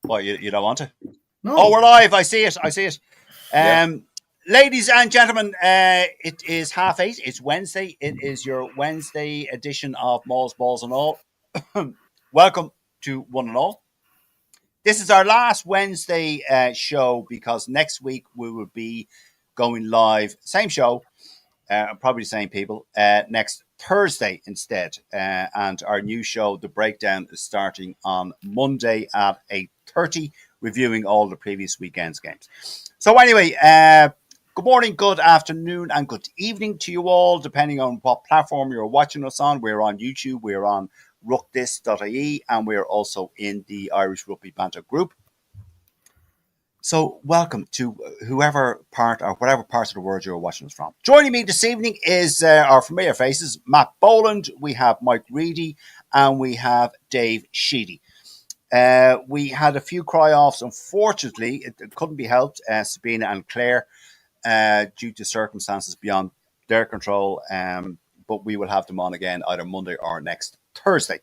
What, you don't want to? No. Oh, we're live. I see it. Yeah. Ladies and gentlemen, it is 8:30. It's Wednesday. It is your Wednesday edition of Mauls Balls and All. Welcome to one and all. This is our last Wednesday show because next week we will be going live. Same show, probably the same people, next Thursday instead. And our new show, The Breakdown, is starting on Monday at 8:30, reviewing all the previous weekend's games. So anyway, good morning, good afternoon, and good evening to you all, depending on what platform you're watching us on. We're on YouTube, we're on ruckthis.ie, and we're also in the Irish Rugby Banter group. So welcome to whoever part or whatever part of the world you're watching us from. Joining me this evening is our familiar faces, Matt Boland, we have Mike Reedy, and we have Dave Sheedy. We had a few cry-offs. Unfortunately, it couldn't be helped, Sabina and Claire, due to circumstances beyond their control. But we will have them on again either Monday or next Thursday.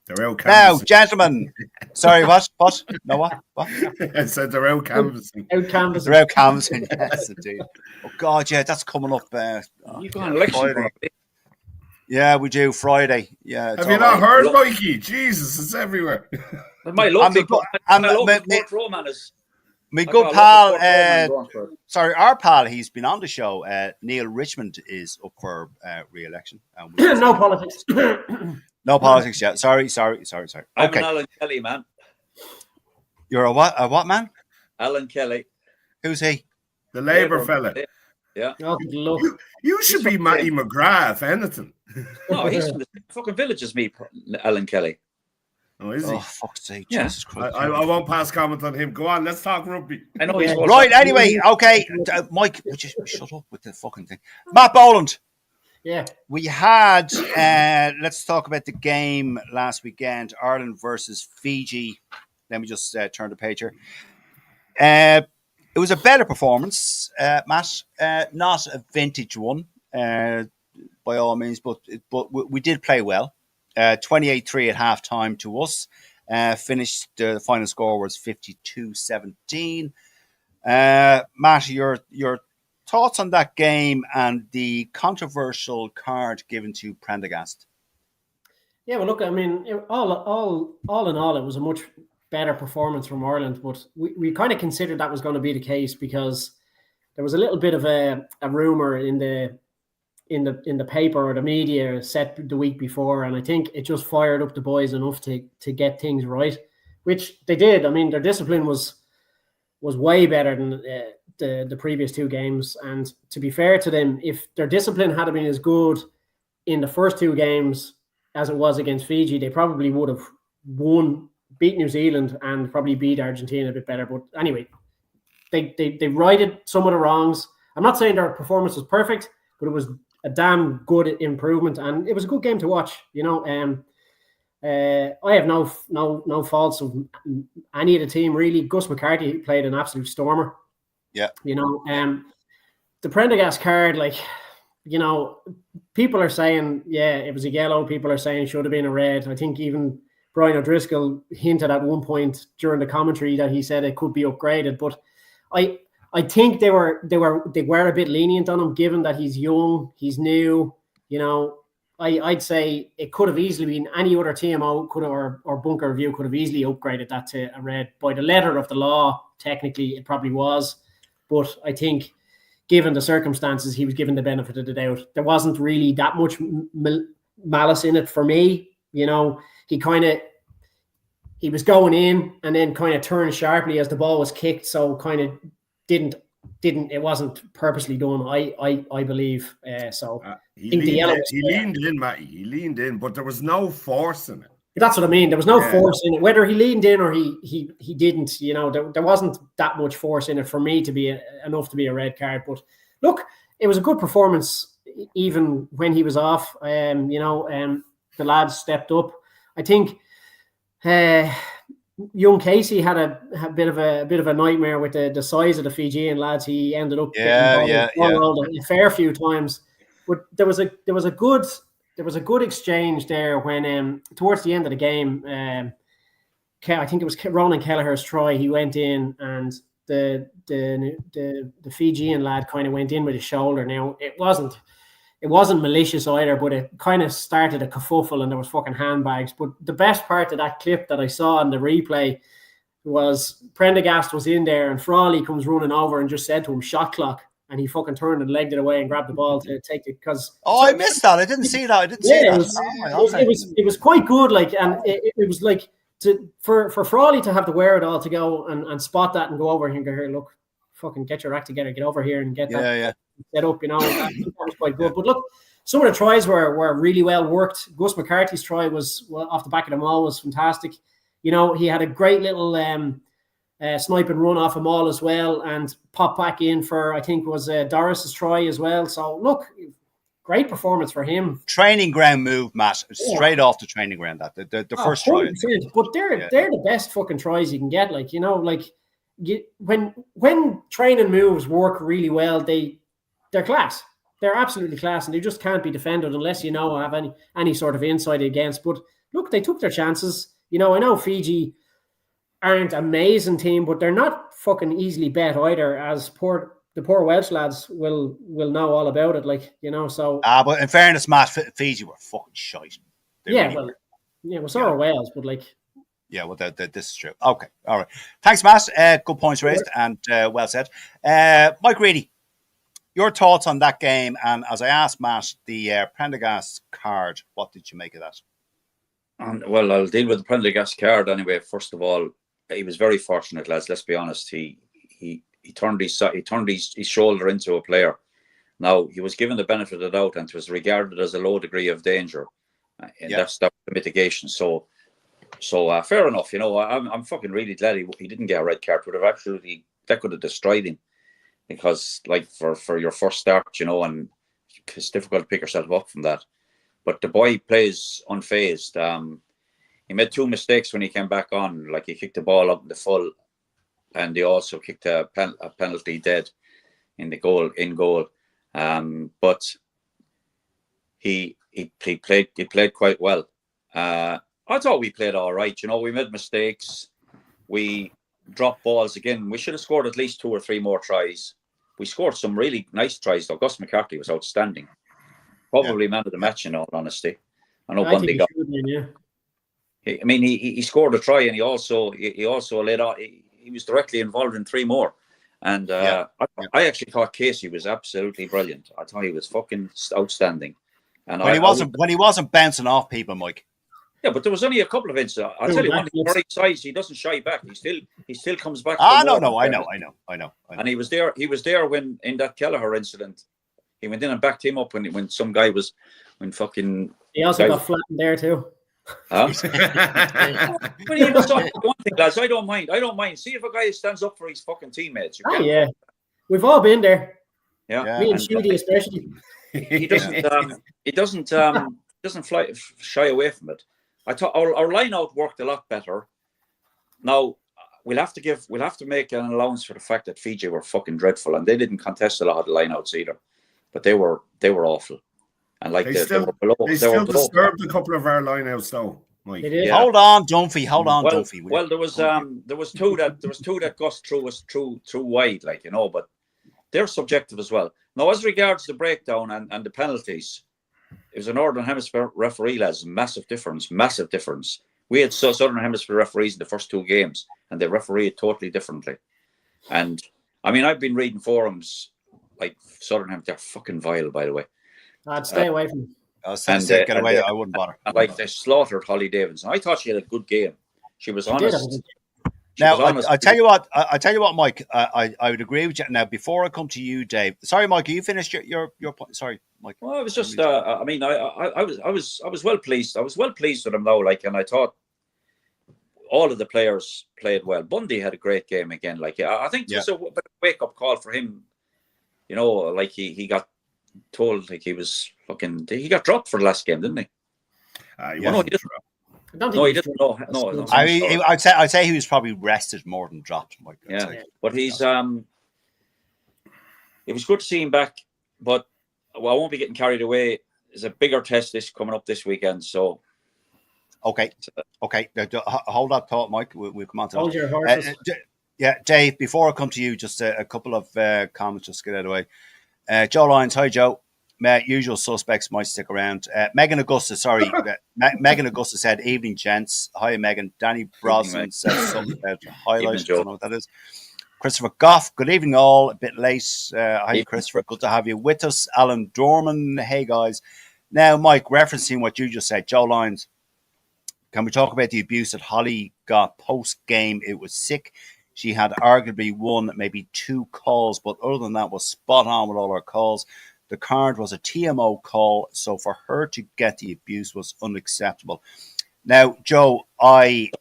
They're out canvassing. Now, gentlemen. Sorry, what? No, what? I said they're out canvassing. They're out canvassing, yes, indeed. Oh, God, yeah, that's coming up. You've got an election Friday. Yeah, we do, Friday. Yeah. Have you not heard, Mikey? Jesus, it's everywhere. My local man is... My good pal, sorry, our pal, he's been on the show. Neil Richmond is up for re-election. No politics. No politics yet. Sorry. I'm an Alan Kelly man. You're a what? A what man? Alan Kelly. Who's he? The Labour fella. Yeah. You should be Matty McGrath, if anything. No, he's from the fucking village as me, Alan Kelly. Oh, is he? Oh, fuck's sake. Yeah. Jesus Christ. I won't pass comment on him. Go on, let's talk rugby. I know he's right, anyway, okay. Mike, would you shut up with the fucking thing? Matt Boland. Yeah. We had, let's talk about the game last weekend, Ireland versus Fiji. Let me just turn the page here. It was a better performance, Matt. Not a vintage one, by all means, but we did play well. 28-3 at halftime to us. Finished, the final score was 52-17. Matt, your thoughts on that game and the controversial card given to Prendergast? Yeah, well, look, I mean, all in all, it was a much better performance from Ireland, but we kind of considered that was going to be the case because there was a little bit of a rumor in the paper or the media set the week before, and I think it just fired up the boys enough to get things right, which they did. I mean, their discipline was way better than the previous two games, and to be fair to them, if their discipline had been as good in the first two games as it was against Fiji, they probably would have beat New Zealand and probably beat Argentina a bit better. But anyway, they righted some of the wrongs. I'm not saying their performance was perfect, but it was a damn good improvement, and it was a good game to watch. You know, I have no faults of any of the team really. Gus McCarthy played an absolute stormer. Yeah, you know, the Prendergast card, like, you know, people are saying, yeah, it was a yellow. People are saying it should have been a red. I think even Brian O'Driscoll hinted at one point during the commentary that he said it could be upgraded, but I think they were a bit lenient on him, given that he's young, he's new. You know, I'd say it could have easily been any other TMO or bunker review could have easily upgraded that to a red. By the letter of the law, technically it probably was, but I think given the circumstances, he was given the benefit of the doubt. There wasn't really that much malice in it for me. You know, he was going in and then kind of turned sharply as the ball was kicked, so kind of didn't it wasn't purposely done, I believe. He leaned in, Matty. He leaned in, but there was no force in it. That's what I mean. There was no force in it. Whether he leaned in or he didn't, you know, there wasn't that much force in it for me to be enough to be a red card. But look, it was a good performance even when he was off. The lads stepped up. I think young Casey had a bit of a nightmare with the size of the Fijian lads. He ended up a fair few times, but there was a good exchange there when towards the end of the game, I think it was Ronan Kelleher's try. He went in, and the Fijian lad kind of went in with his shoulder. Now it wasn't malicious either, but it kind of started a kerfuffle, and there was fucking handbags. But the best part of that clip that I saw on the replay was Prendergast was in there, and Frawley comes running over and just said to him, "Shot clock." And he fucking turned and legged it away and grabbed the ball to take it. Because I missed that. I didn't see that. I didn't see that. It was quite good. Like, and it was like for Frawley to have the wherewithal to go and spot that and go over here and go, "Here, look, fucking get your act together, get over here and get that set up." That was quite good. But look, some of the tries were really well worked. Gus McCarthy's try was off the back of the maul was fantastic. He had a great little snipe and run off a maul as well, and pop back in for, I think, was Doris's try as well. So look, great performance for him. Training ground move, Matt. Straight off the training ground. That the first try. But they're the best fucking tries you can get. Like, when training moves work really well, they're class. They're absolutely class, and they just can't be defended unless have any sort of insight against. But look, they took their chances. I know Fiji aren't an amazing team, but they're not fucking easily bet either, as the poor Welsh lads will know all about it. So. But in fairness, Matt, Fiji were fucking shite. Well, so are Wales, but like. Yeah, well, this is true. Okay, all right. Thanks, Matt. Good points raised and well said. Mike Reedy, your thoughts on that game? And as I asked Matt, the Prendergast card, what did you make of that? Well, I'll deal with the Prendergast card anyway. First of all, he was very fortunate, lads. Let's be honest. He turned his shoulder into a player. Now, he was given the benefit of the doubt, and it was regarded as a low degree of danger, and that's the mitigation. So fair enough. I'm fucking really glad he didn't get a red card. That could have destroyed him, because like for your first start, and it's difficult to pick yourself up from that. But the boy plays unfazed. He made 2 mistakes when he came back on. Like, he kicked the ball up in the full, and he also kicked a penalty dead in goal. But he played quite well. I thought we played all right. We made mistakes. We dropped balls again. We should have scored at least 2 or 3 more tries. We scored some really nice tries, though. Gus McCarthy was outstanding. Probably man of the match, in all honesty. I know Bundy got. He scored a try, and he also led on. He was directly involved in 3 more. And I actually thought Casey was absolutely brilliant. I thought he was fucking outstanding. And when he wasn't bouncing off people, Mike. Yeah, but there was only a couple of incidents. I'll tell you one. He's very size. He doesn't shy back. He still comes back. I know. And he was there. He was there when, in that Kelleher incident, he went in and backed him up when some guy was fucking. He also got flattened there too. Huh? But he was one thing, lads. I don't mind. See if a guy stands up for his fucking teammates. Yeah, we've all been there. Yeah, me and Shooty especially. He doesn't shy away from it. I thought our line out worked a lot better. Now we'll have to make an allowance for the fact that Fiji were fucking dreadful, and they didn't contest a lot of the line outs either. But they were awful. And like they still disturbed a couple of our lineouts, though. Mike. Yeah. Hold on, Dunphy. Dunphy. Well, there was two that Gus threw us through wide, but they're subjective as well. Now, as regards the breakdown and the penalties, it was a Northern Hemisphere referee, lads. Massive difference. We had Southern Hemisphere referees in the first 2 games, and they refereed totally differently. And I've been reading forums like Southern Hemisphere. They're fucking vile, by the way. I'd stay away from them. Get away. I wouldn't bother. And they slaughtered Holly Davidson. I thought she had a good game. She was honest. I tell you what, Mike. I would agree with you. Now, before I come to you, Dave. Sorry, Mike. You finished your point. Sorry, Mike. Well, I was just. I was well pleased. I was well pleased with him though. And I thought all of the players played well. Bundy had a great game again. I think it was a wake up call for him. He got told he got dropped for the last game, didn't he? He didn't. He didn't. No. I'd say he was probably rested more than dropped. Mike, but he's it was good to see him back. But I won't be getting carried away. There's a bigger test coming up this weekend, so Okay. Hold that thought, Mike. We'll come on to Hold that. your horses. Yeah, Dave, before I come to you, just a couple of comments just to get out of the way. Joe Lyons, hi, Joe. Usual suspects might stick around. Megan Augusta, sorry. Megan Augusta said, evening, gents. Hi, Megan. Danny Brosnan said something about highlights. I don't know what that is. Christopher Goff, good evening, all. A bit late. Hi, Christopher. Good to have you with us. Alan Dorman, hey, guys. Now, Mike, referencing what you just said, Joe Lyons, can we talk about the abuse that Holly got post-game? It was sick. She had arguably one, maybe two calls, but other than that was spot on with all her calls. The card was a TMO call, so for her to get the abuse was unacceptable. Now, Joe, I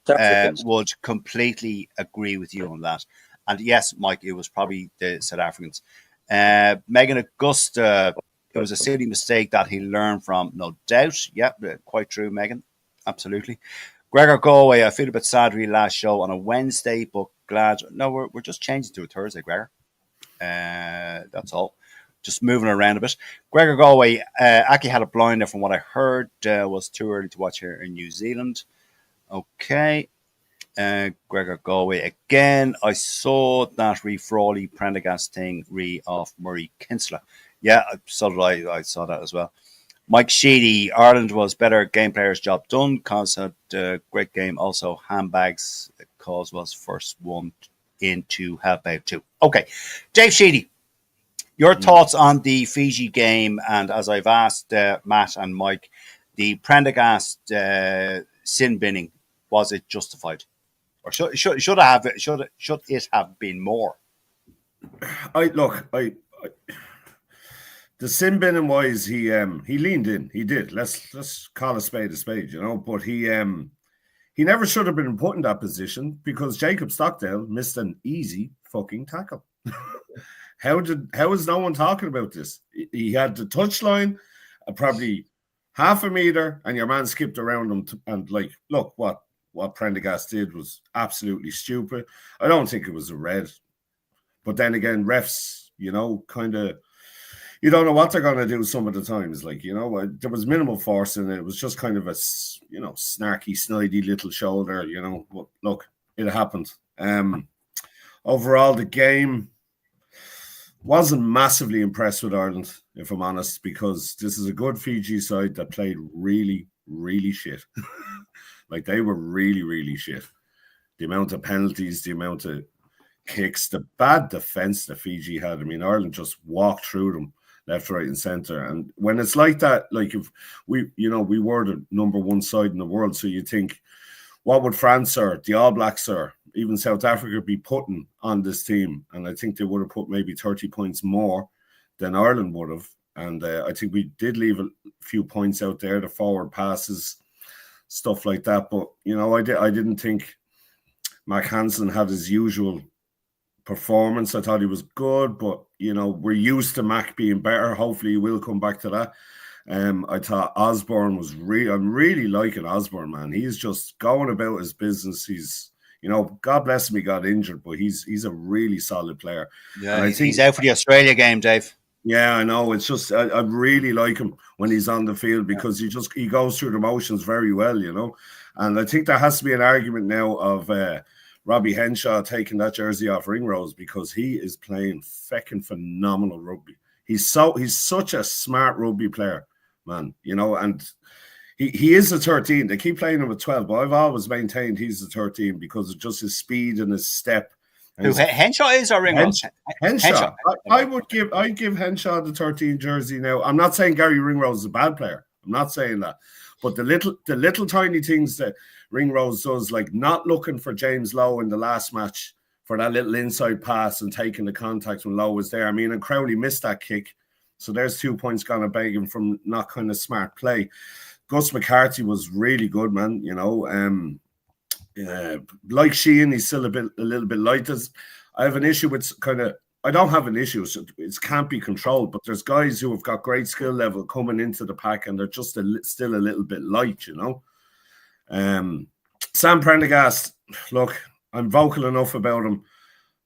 would completely agree with you on that. And yes, Mike, it was probably the South Africans. Megan Augusta, it was a silly mistake that he learned from, no doubt. Yep, quite true, Megan. Absolutely. Gregor Galway, I feel a bit sad for your last show on a Wednesday, but glad. No, we're just changing to a Thursday, Gregor. That's all. Just moving around a bit. Gregor Galway, Aki had a blinder from what I heard. Was too early to watch here in New Zealand. Okay. Gregor Galway again. I saw that Frawley Prendergast thing off Murray Kinsella. Yeah, so did I saw that as well. Mike Sheedy, Ireland was better game players, job done. Cause had a great game. Also, handbags. Cause was first one in to help out too. Okay, Dave Sheedy, your thoughts on the Fiji game, and as I've asked Matt and Mike, the Prendergast sin binning, was it justified, or should it have been more? The sin binning wise, he leaned in. He did. Let's call a spade, you know. But he never should have been put in that position because Jacob Stockdale missed an easy fucking tackle. How is no one talking about this? He had the touchline, probably half a meter, and your man skipped around him. And like, look, what Prendergast did was absolutely stupid. I don't think it was a red, but then again, refs, you know, kind of. You don't know what they're going to do some of the times. Like, you know, there was minimal force in it. It was just kind of a, you know, snarky, snidey little shoulder, you know. But look, it happened. Overall, the game wasn't massively impressed with Ireland, if I'm honest, because this is a good Fiji side that played really, really shit. Like, they were really, really shit. The amount of penalties, the amount of kicks, the bad defense that Fiji had. I mean, Ireland just walked through them left, right, and center. And when it's like that, like if we were the number one side in the world, so you think, what would France or the All Blacks or even South Africa be putting on this team? And I think they would have put maybe 30 points more than Ireland would have. And I think we did leave a few points out there, the forward passes, stuff like that. But, you know, I didn't think Mac Hansen had his usual performance. I thought he was good, but you know, we're used to Mac being better. Hopefully he will come back to that. I thought Osborne was I'm really liking Osborne, man. He's just going about his business. He's, you know, God bless him, he got injured, but he's a really solid player. Yeah, and I think he's out for the Australia game, Dave. Yeah, I know. It's just I really like him when he's on the field because he goes through the motions very well, you know. And I think there has to be an argument now of Robbie Henshaw taking that jersey off Ringrose because he is playing feckin' phenomenal rugby. He's such a smart rugby player, man. You know, and he is a 13. They keep playing him at 12, but I've always maintained he's a 13 because of just his speed and his step. Who Henshaw is or Ringrose? Henshaw. I'd give Henshaw the 13 jersey now. I'm not saying Gary Ringrose is a bad player. I'm not saying that. But the little tiny things that Ringrose does, like not looking for James Lowe in the last match for that little inside pass and taking the contact when Lowe was there. I mean, and Crowley missed that kick. So there's 2 points gone a begging from not kind of smart play. Gus McCarthy was really good, man. You know, like Sheehan, he's still a little bit light. I have an issue with I don't have an issue. It can't be controlled, but there's guys who have got great skill level coming into the pack and they're just still a little bit light, you know. Sam Prendergast, look, I'm vocal enough about him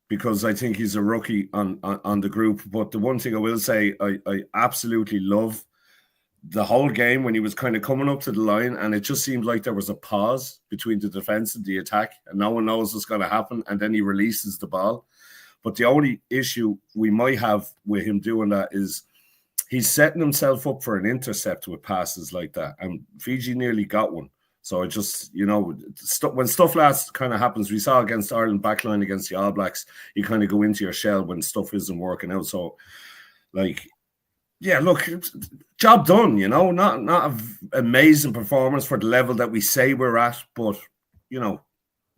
because I think he's a rookie on the group. But the one thing I will say, I absolutely love the whole game when he was kind of coming up to the line, and it just seemed like there was a pause between the defense and the attack, and no one knows what's going to happen, and then he releases the ball. But the only issue we might have with him doing that is he's setting himself up for an intercept with passes like that, and Fiji nearly got one. So it just, when stuff last kind of happens, we saw against Ireland backline against the All Blacks, you kind of go into your shell when stuff isn't working out. So, look, job done, not an amazing performance for the level that we say we're at, but,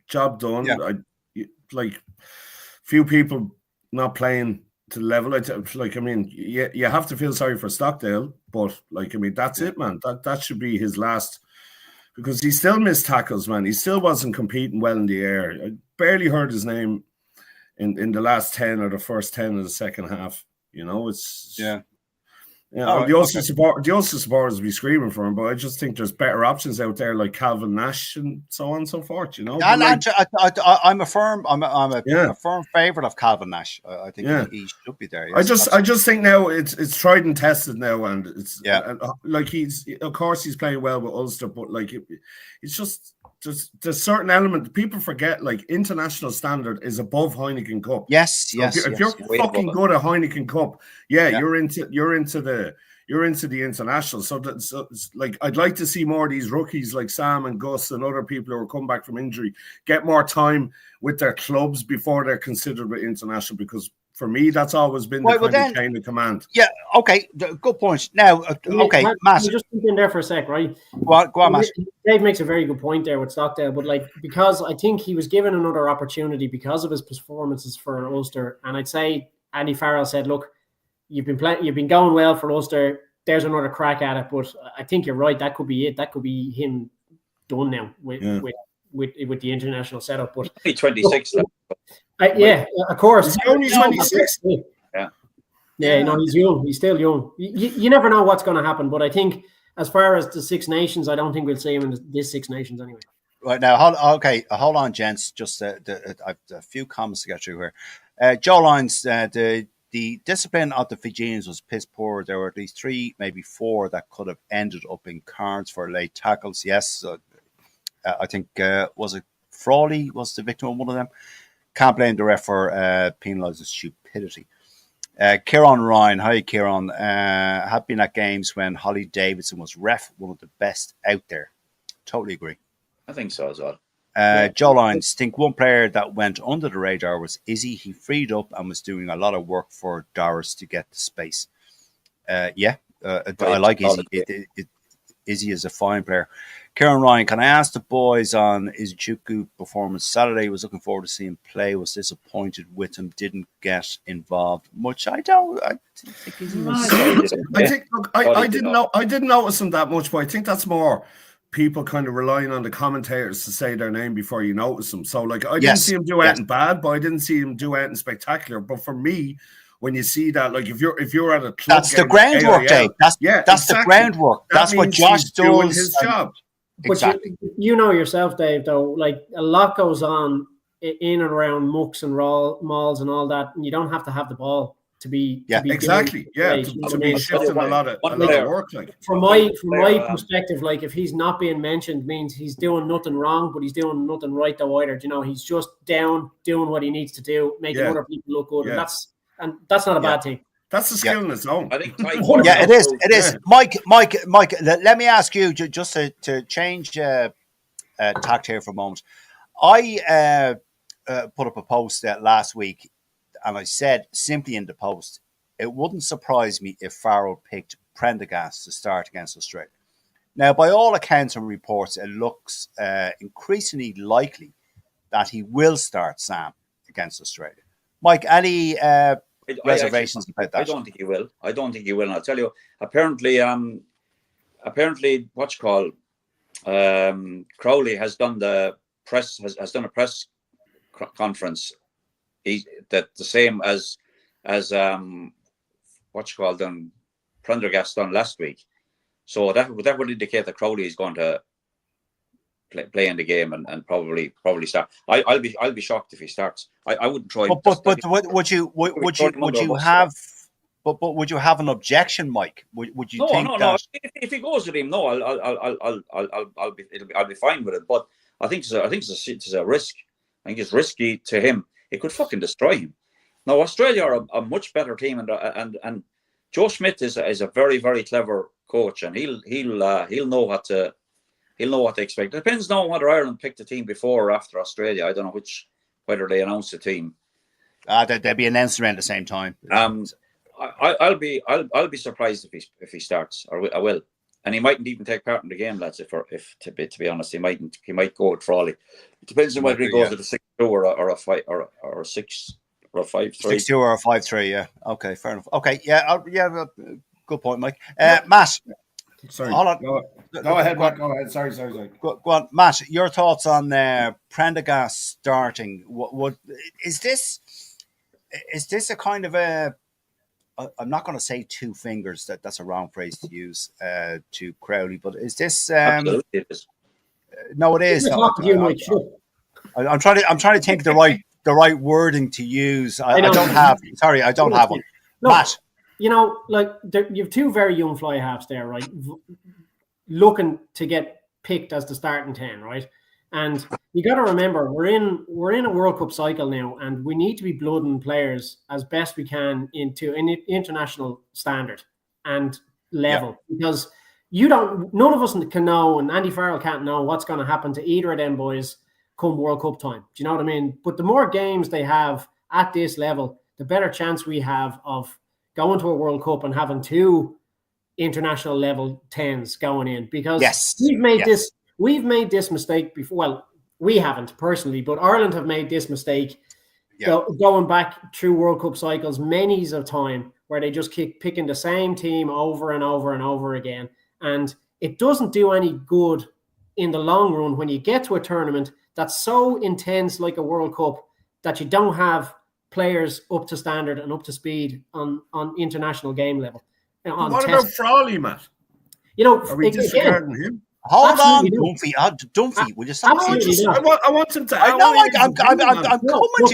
job done. Yeah. Few people not playing to the level. You have to feel sorry for Stockdale, but, that's it, man. That should be his last, because he still missed tackles, man. He still wasn't competing well in the air. I barely heard his name in the last 10 or the first 10 of the second half. It's... Yeah. Yeah, the Ulster supporters will be screaming for him, but I just think there's better options out there like Calvin Nash and so on and so forth. I'm a firm favorite of Calvin Nash. I think he should be there. Yes, I just think now it's tried and tested now, and it's he's of course he's playing well with Ulster, but it's just there's certain element people forget. International standard is above Heineken Cup. Yes. If you're fucking good at Heineken Cup, you're into the international. So I'd like to see more of these rookies like Sam and Gus and other people who are come back from injury get more time with their clubs before they're considered with international, because for me, that's always been the chain of command. Yeah, okay, good point. Now, okay, Matt. Just jump in there for a sec, right? Go on, Matt. Dave makes a very good point there with Stockdale, but because I think he was given another opportunity because of his performances for Ulster, and I'd say Andy Farrell said, "Look, you've been going well for Ulster. There's another crack at it." But I think you're right. That could be it. That could be him done now with the international setup. But 26. Of course. He's only 26. No, he's young. He's still young. You never know what's going to happen. But I think as far as the Six Nations, I don't think we'll see him in this Six Nations anyway. Right now, hold on, gents. Just I've a few comments to get through here. Joe Lyons, the discipline of the Fijians was piss poor. There were at least 3, maybe 4 that could have ended up in cards for late tackles. Yes, I think was it Frawley was the victim of one of them. Can't blame the ref for penalising stupidity. Kieran Ryan, hi Kieran. Have been at games when Holly Davidson was ref, one of the best out there. Totally agree. I think so as well. Joe Lyons, think one player that went under the radar was Izzy. He freed up and was doing a lot of work for Doris to get the space. I like Izzy. Izzy is a fine player. Kieran Ryan, can I ask the boys on Izuchuku performance Saturday? Was looking forward to seeing him play. Was disappointed with him. Didn't get involved much. I think he's I didn't notice him that much, but I think that's more people kind of relying on the commentators to say their name before you notice them. So I didn't see him do anything bad, but I didn't see him do anything spectacular. But for me, when you see that, if you're at a club, that's the groundwork, Dave. That's exactly the groundwork. That's what Josh does. His job. Exactly. But you know yourself, Dave, though, a lot goes on in and around mucks and mauls and all that, and you don't have to have the ball to be exactly to be shifting a lot of work. From my perspective, if he's not being mentioned, means he's doing nothing wrong, but he's doing nothing right though either. He's just down doing what he needs to do, making other people look good, and that's not a bad thing. That's a skill in its own. I think it is. It is. Mike, let me ask you just to change tact here for a moment. I put up a post last week, and I said simply in the post, it wouldn't surprise me if Farrell picked Prendergast to start against Australia. Now, by all accounts and reports, it looks increasingly likely that he will start Sam against Australia. Mike, any reservations about that? I don't think he will. And I'll tell you, apparently, Crowley has done the press has done a press conference. The same as Prendergast done last week. So that would indicate that Crowley is going to play in the game and probably start. I'll be shocked if he starts. I wouldn't try. But would you have But would you have an objection, Mike? Would you No, think no, that? no. If he goes with him, no, I'll be fine with it. But I think it's a risk. I think it's risky to him. It could fucking destroy him. Now Australia are a much better team, and Joe Schmidt is a very, very clever coach, and he'll know what to expect. It depends now on whether Ireland picked a team before or after Australia. I don't know whether they announced the team. They'll be announced around the same time. I'll be surprised if he starts, or I will, and he mightn't even take part in the game, lads. If to be honest, he might go with Frawley. It depends on whether he goes with a 6-2 or a 5 or a 6 or a 5-3. 6-2 or a 5-3. Yeah. Okay. Fair enough. Okay. Yeah. Good point, Mike. Matt. Sorry. Hold on. Go ahead, Mike. Go ahead. Sorry. Go on, Matt. Your thoughts on Prendergast starting? What is this? Is this a kind of a? I'm not going to say two fingers. That's a wrong phrase to use to Crowley. But is this? Absolutely, it is. No, it is. I'm trying to think the right wording to use. I don't have. Sorry, I don't have one. No, Matt. You know, like you have two very young fly halves there, right? Looking to get picked as the starting 10, right? And you got to remember, we're in a World Cup cycle now, and we need to be blooding players as best we can into an international standard and level, because none of us can know, and Andy Farrell can't know what's going to happen to either of them boys come World Cup time. Do you know what I mean? But the more games they have at this level, the better chance we have of going to a World Cup and having two international level 10s going in, because we've made this mistake before. Well, we haven't personally, but Ireland have made this mistake going back through World Cup cycles many's of time, where they just keep picking the same team over and over and over again. And it doesn't do any good in the long run when you get to a tournament that's so intense like a World Cup that you don't have players up to standard and up to speed on international game level. What about Frawley, Matt? You know, are we disregarding him? Hold on, Dumphy. Will you stop? I want him to. I know.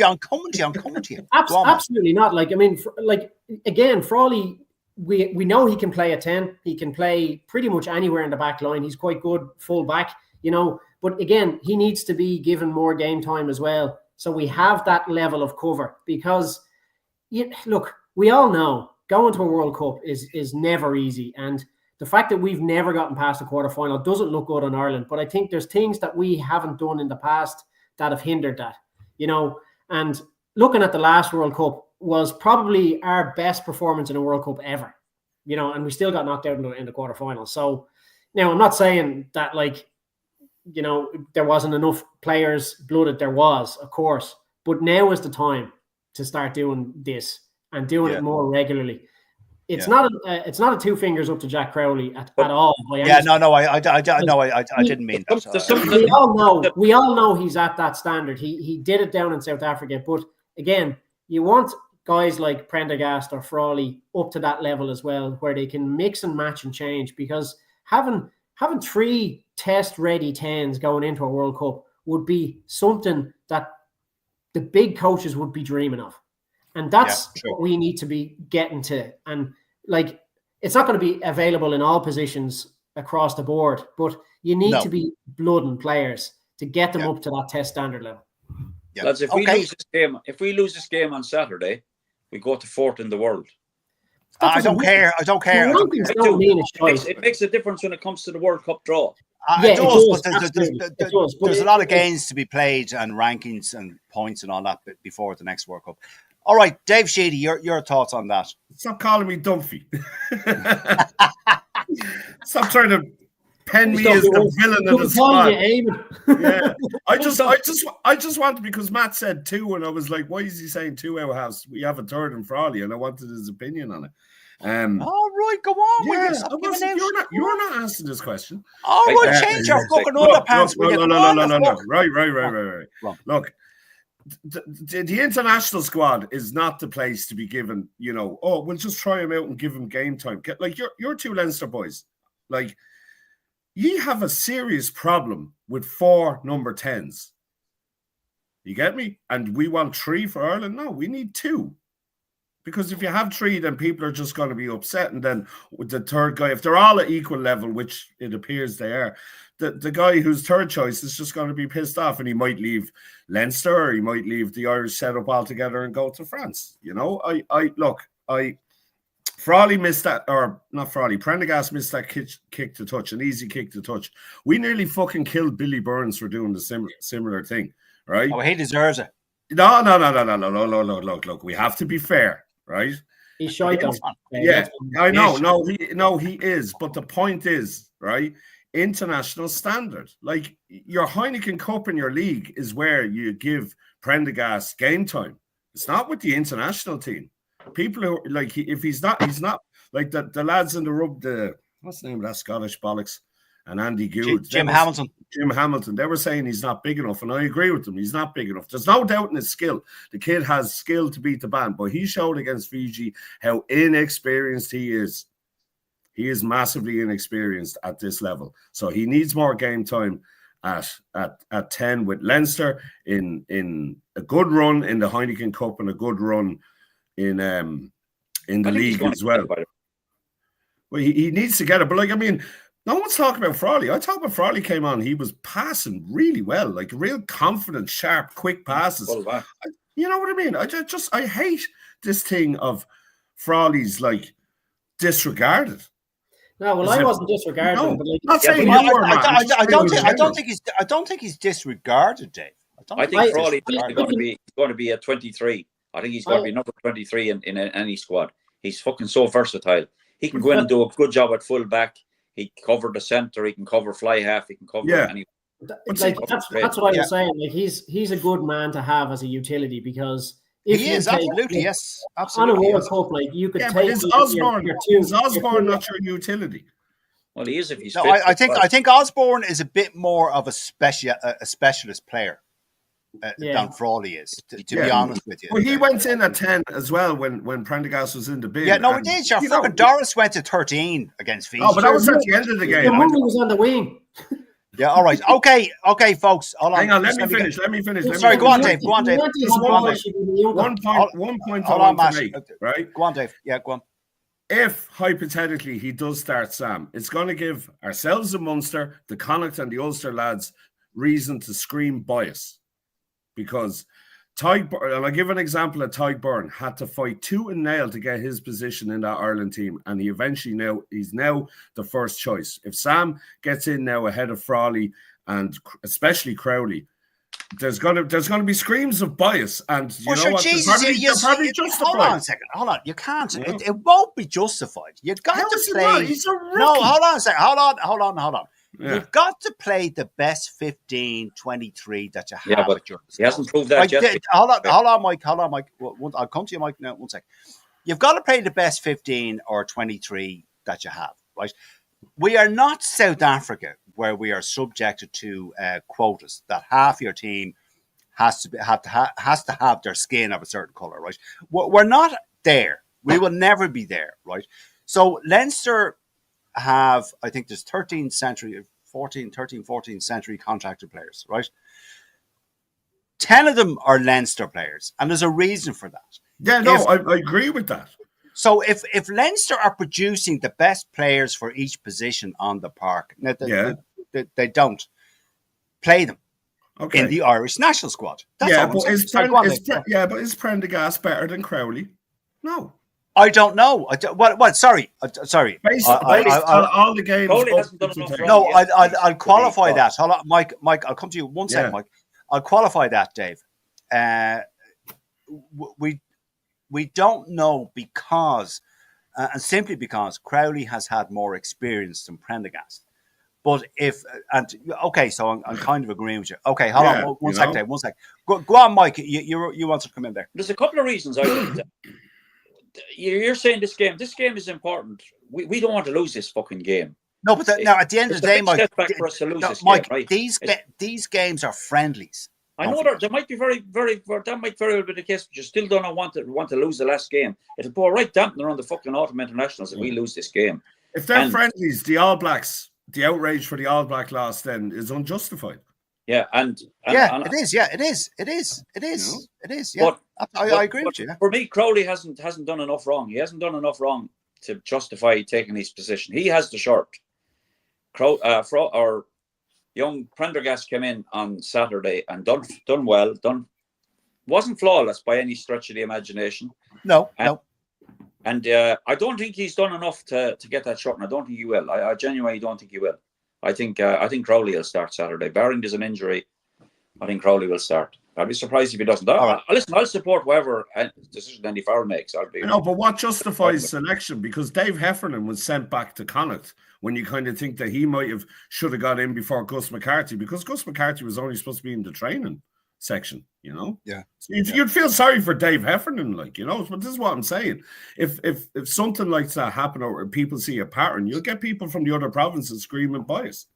I'm coming to you. Absolutely not. Like, I mean, again, Frawley, we know he can play a 10. He can play pretty much anywhere in the back line. He's quite good full back, you know. But again, he needs to be given more game time as well, so we have that level of cover. Because, look, we all know going to a World Cup is never easy, and the fact that we've never gotten past the quarterfinal doesn't look good on Ireland. But I think there's things that we haven't done in the past that have hindered that, you know. And looking at the last World Cup was probably our best performance in a World Cup ever, you know, and we still got knocked out in the quarterfinal. So now I'm not saying that, like, you know, there wasn't enough players blooded. There was, of course, but now is the time to start doing this and doing it more regularly. It's not a two fingers up to Jack Crowley at all. I didn't mean that. We all know he's at that standard. He did it down in South Africa. But again, you want guys like Prendergast or Frawley up to that level as well, where they can mix and match and change, because having three test-ready 10s going into a World Cup would be something that the big coaches would be dreaming of. And that's what we need to be getting to. And, like, it's not going to be available in all positions across the board, but you need to be blooding players to get them up to that test standard level. Yeah. Lads, if we lose this game on Saturday, we go to 4th in the world. I don't care. It makes a difference when it comes to the World Cup draw. It does. There's a lot of games to be played and rankings and points and all that before the next World Cup. All right, Dave Sheedy, your thoughts on that? Stop calling me Dumphy. Stop trying to pen me as the villain of the squad. Yeah, I just wanted, because Matt said 2, and I was like, why is he saying 2 out house? We have a third in Frawley, and I wanted his opinion on it. All right, go on. Yeah, you're not asking this question. All right, change your fucking underpants. No. Right. Look, the international squad is not the place to be given, you know, oh, we'll just try him out and give him game time. Like, your two Leinster boys, like, you have a serious problem with 4 number 10s. You get me? And we want 3 for Ireland? No, we need 2. Because if you have 3, then people are just going to be upset. And then the third guy, if they're all at equal level, which it appears they are, the guy who's third choice is just going to be pissed off, and he might leave Leinster, or he might leave the Irish setup altogether and go to France. You know, Frawley missed that, or not Frawley, Prendergast missed that kick to touch, an easy kick to touch. We nearly fucking killed Billy Burns for doing the similar thing, right? Oh, he deserves it. No. Look, we have to be fair, right? He's shy. Yeah, I know. No, he is. But the point is, right? International standard. Like, your Heineken Cup in your league is where you give Prendergast game time. It's not with the international team. People who like, if he's not like the lads in the rub, what's the name of that Scottish bollocks, and Andy Gould, Jim Hamilton. They were saying he's not big enough, and I agree with them. He's not big enough. There's no doubt in his skill. The kid has skill to beat the band, but he showed against Fiji how inexperienced he is. He is massively inexperienced at this level, so he needs more game time at 10 with Leinster in a good run in the Heineken Cup and a good run in the league as well. Well, he needs to get it, but like, I mean, no one's talking about Frawley. I thought when Frawley came on, he was passing really well, like real confident, sharp, quick passes. You know what I mean? I hate this thing of Frawley's like disregarded. No, well, I wasn't disregarding. No, but like, not saying I you were, man. I don't think he's disregarded, Dave. I think Frawley is going to be a 23. I think he's going to be number 23 in any squad. He's fucking so versatile. He can go in and do a good job at full back. He can cover the centre. He can cover fly half. He can cover any. Like, that's what I was saying. Like, he's a good man to have as a utility, because if he is absolutely on a World Cup, like, you could take is Osborne not your utility? Well, he is if he's. No, fit. I think Osborne is a bit more of a specialist player. Than Frawley is, to be honest with you. Well, he went in at 10 as well when Prendergast was in the bin. Yeah, no, he did. Sure. Fucking Doris went to 13 against Fiji. Oh, but that was at the end of the game. The money was on the wing. Yeah, all right. Okay, folks. Hang on, let me finish. Sorry, go on, Dave. One point I want to make, right? Go on, Dave. Yeah, go on. If, hypothetically, he does start Sam, it's going to give ourselves in Munster, the Connacht and the Ulster lads, reason to scream bias. Because and I'll give an example of Tyke Byrne, had to fight tooth and nail to get his position in that Ireland team, and he's now the first choice. If Sam gets in now ahead of Frawley and especially Crowley, there's gonna be screams of bias, and you know what? Jesus, they're probably justified. Hold on a second. Hold on. You can't. Yeah. It won't be justified. You've got to play. He's a rookie. No, hold on a second. Hold on. Yeah. You've got to play the best 15, 23 that you have. Yeah, but he hasn't proved that yet. Hold on, Mike. I'll come to you, Mike. No, one sec. You've got to play the best 15 or 23 that you have, right? We are not South Africa, where we are subjected to quotas that half your team has to have their skin of a certain color, right? We're not there. We will never be there, right? So Leinster have, I think there's 14 century contracted players, right? 10 of them are Leinster players, and there's a reason for that. Yeah, no, I agree with that. So if Leinster are producing the best players for each position on the park, now they don't play them in the Irish national squad. That's but is Prendergast better than Crowley? No. I don't know. Sorry. Based on all the games. No, I'll qualify that. Hold on, Mike. I'll come to you one second, Mike. I'll qualify that, Dave. We don't know because, and simply because Crowley has had more experience than Prendergast. But so I'm kind of agreeing with you. Okay, hold on, one sec, Dave. 1 sec. Go on, Mike. You want to come in there? There's a couple of reasons I think that. You're saying this game is important. We don't want to lose this fucking game. No, but now at the end of the day, Mike, Mike, these games are friendlies. I know there might be that might very well be the case, but you still don't want to lose the last game. It'll pour right dampener on the fucking autumn internationals if we lose this game. If they're friendlies, the All Blacks, the outrage for the All Black loss then is unjustified. Yeah, Yeah, it is. Yeah, it is. It is. It is. You know? It is. Yeah, I agree with you. Yeah. For me, Crowley hasn't done enough wrong. He hasn't done enough wrong to justify taking his position. He has the shirt. Our young Prendergast came in on Saturday and done well. Wasn't flawless by any stretch of the imagination. No. And I don't think he's done enough to get that shot, and I don't think he will. I genuinely don't think he will. I think Crowley will start Saturday. Barring there's an injury, I think Crowley will start. I'd be surprised if he doesn't. Listen, I'll support whatever decision Andy Farrell makes. No, but what justifies selection? Because Dave Heffernan was sent back to Connacht when you kind of think that he should have got in before Gus McCarthy, because Gus McCarthy was only supposed to be in the training section, you know? Yeah. So you'd feel sorry for Dave Heffernan, like, you know, but this is what I'm saying. If something like that happen or people see a pattern, you'll get people from the other provinces screaming bias.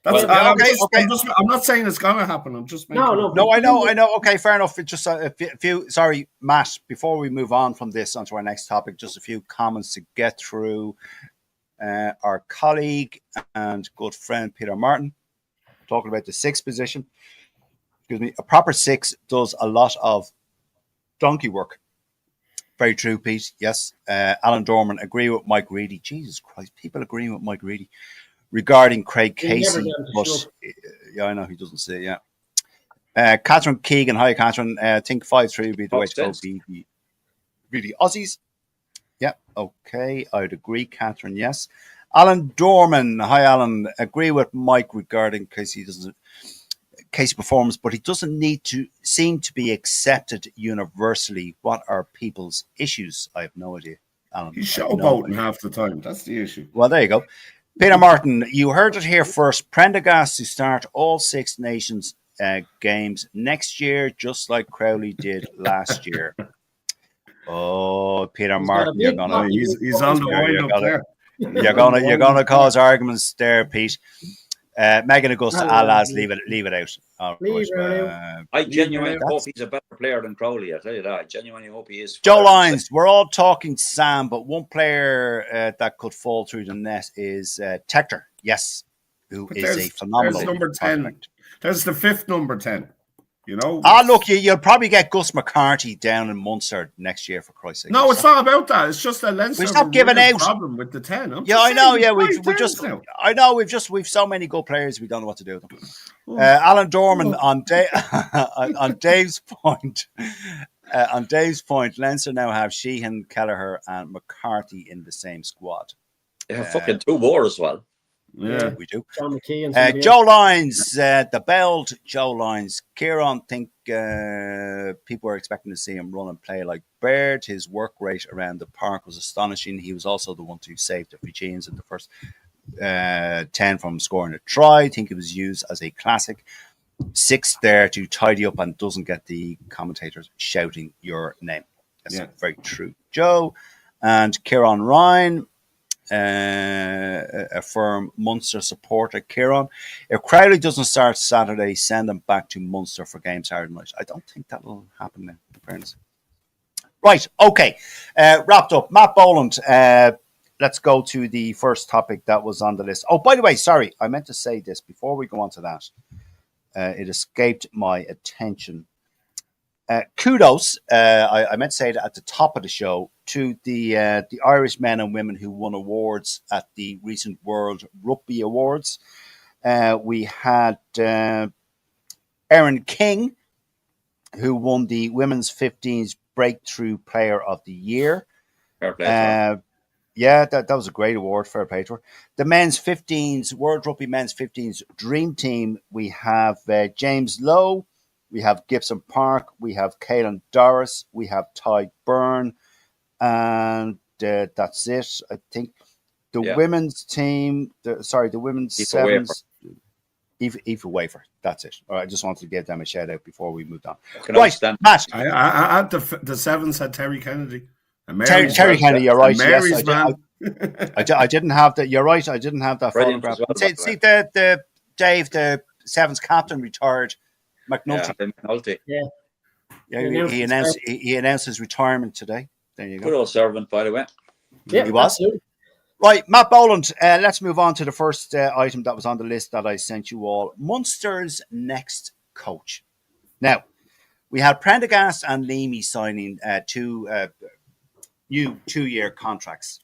That's I'm not saying it's gonna happen. I'm just making I know. Okay, fair enough. It's just a few. Sorry, Matt. Before we move on from this onto our next topic, just a few comments to get through. Our colleague and good friend Peter Martin talking about the sixth position. Excuse me. A proper six does a lot of donkey work. Very true, Pete. Yes. Alan Dorman agree with Mike Reedy. Jesus Christ, people agreeing with Mike Reedy regarding Craig Casey. But yeah, I know he doesn't say. Yeah. Catherine Keegan. Hi, Catherine. I think 5-3 would be the way to go. Be the Aussies. Yeah. Okay. I'd agree, Catherine. Yes. Alan Dorman. Hi, Alan. Agree with Mike regarding Casey performance, but he doesn't need to seem to be accepted universally. What are people's issues? I have no idea, Alan. He's showboating half the time. That's the issue. Well, there you go. Peter Martin, you heard it here first. Prendergast to start all Six Nations games next year, just like Crowley did last year. Oh, Peter Martin, he's on the wind up there. You're gonna cause arguments there, Pete. Megan Augusta, alas, leave it out. I genuinely hope he's a better player than Crowley. I tell you that. I genuinely hope he is. Joe Lyons, we're all talking Sam, but one player that could fall through the net is Tector. Yes, who is a phenomenal. There's number 10. There's the fifth number 10. You know, look, you'll probably get Gus McCarthy down in Munster next year, for Christ's sake. No, it's not about that. It's just that Leinster have a real problem with the 10. I know. Yeah, we've so many good players. We don't know what to do with them. Alan Dorman on Dave's point. On Dave's point, Leinster now have Sheehan, Kelleher, and McCarthy in the same squad. They have fucking two more as well. Yeah, we do. John McKee and Joe Lyons, the belled Joe Lyons. Kieran, think people were expecting to see him run and play like Baird. His work rate around the park was astonishing. He was also the one who saved the Fijians in the first 10 from scoring a try. I think it was used as a classic. Sixth there to tidy up and doesn't get the commentators shouting your name. That's very true, Joe. And Kieran Ryan, a firm Munster supporter. Kieran, if Crowley doesn't start Saturday, send him back to Munster for game Saturday night. I don't think that will happen now, friends. Right, okay. Wrapped up. Matt Boland, let's go to the first topic that was on the list. Oh, by the way, sorry, I meant to say this before we go on to that. It escaped my attention. Kudos, I meant to say it at the top of the show, to the Irish men and women who won awards at the recent World Rugby Awards. We had Erin King, who won the Women's 15s Breakthrough Player of the Year. Fair play. Yeah, that was a great award. Fair play to her. The men's 15s, World Rugby men's 15s Dream Team, we have James Lowe, we have Gibson Park, we have Caelan Doris, we have Ty Byrne, and that's it. I think the women's team, the women's Aoife sevens, Aoife Wafer. That's it. All right, I just wanted to give them a shout out before we moved on. Right, Matt. I had the sevens had Terry Kennedy. Terry Kennedy, you're right. Yes, I didn't have that. You're right. I didn't have that photograph. Well, see the Dave, the sevens captain, retired. McNulty. He announced his retirement today. There you go. Good old servant, by the way. Yeah, he was. Absolutely. Right, Matt Boland, let's move on to the first item that was on the list that I sent you all. Munster's next coach. Now, we had Prendergast and Leamy signing two new 2-year contracts,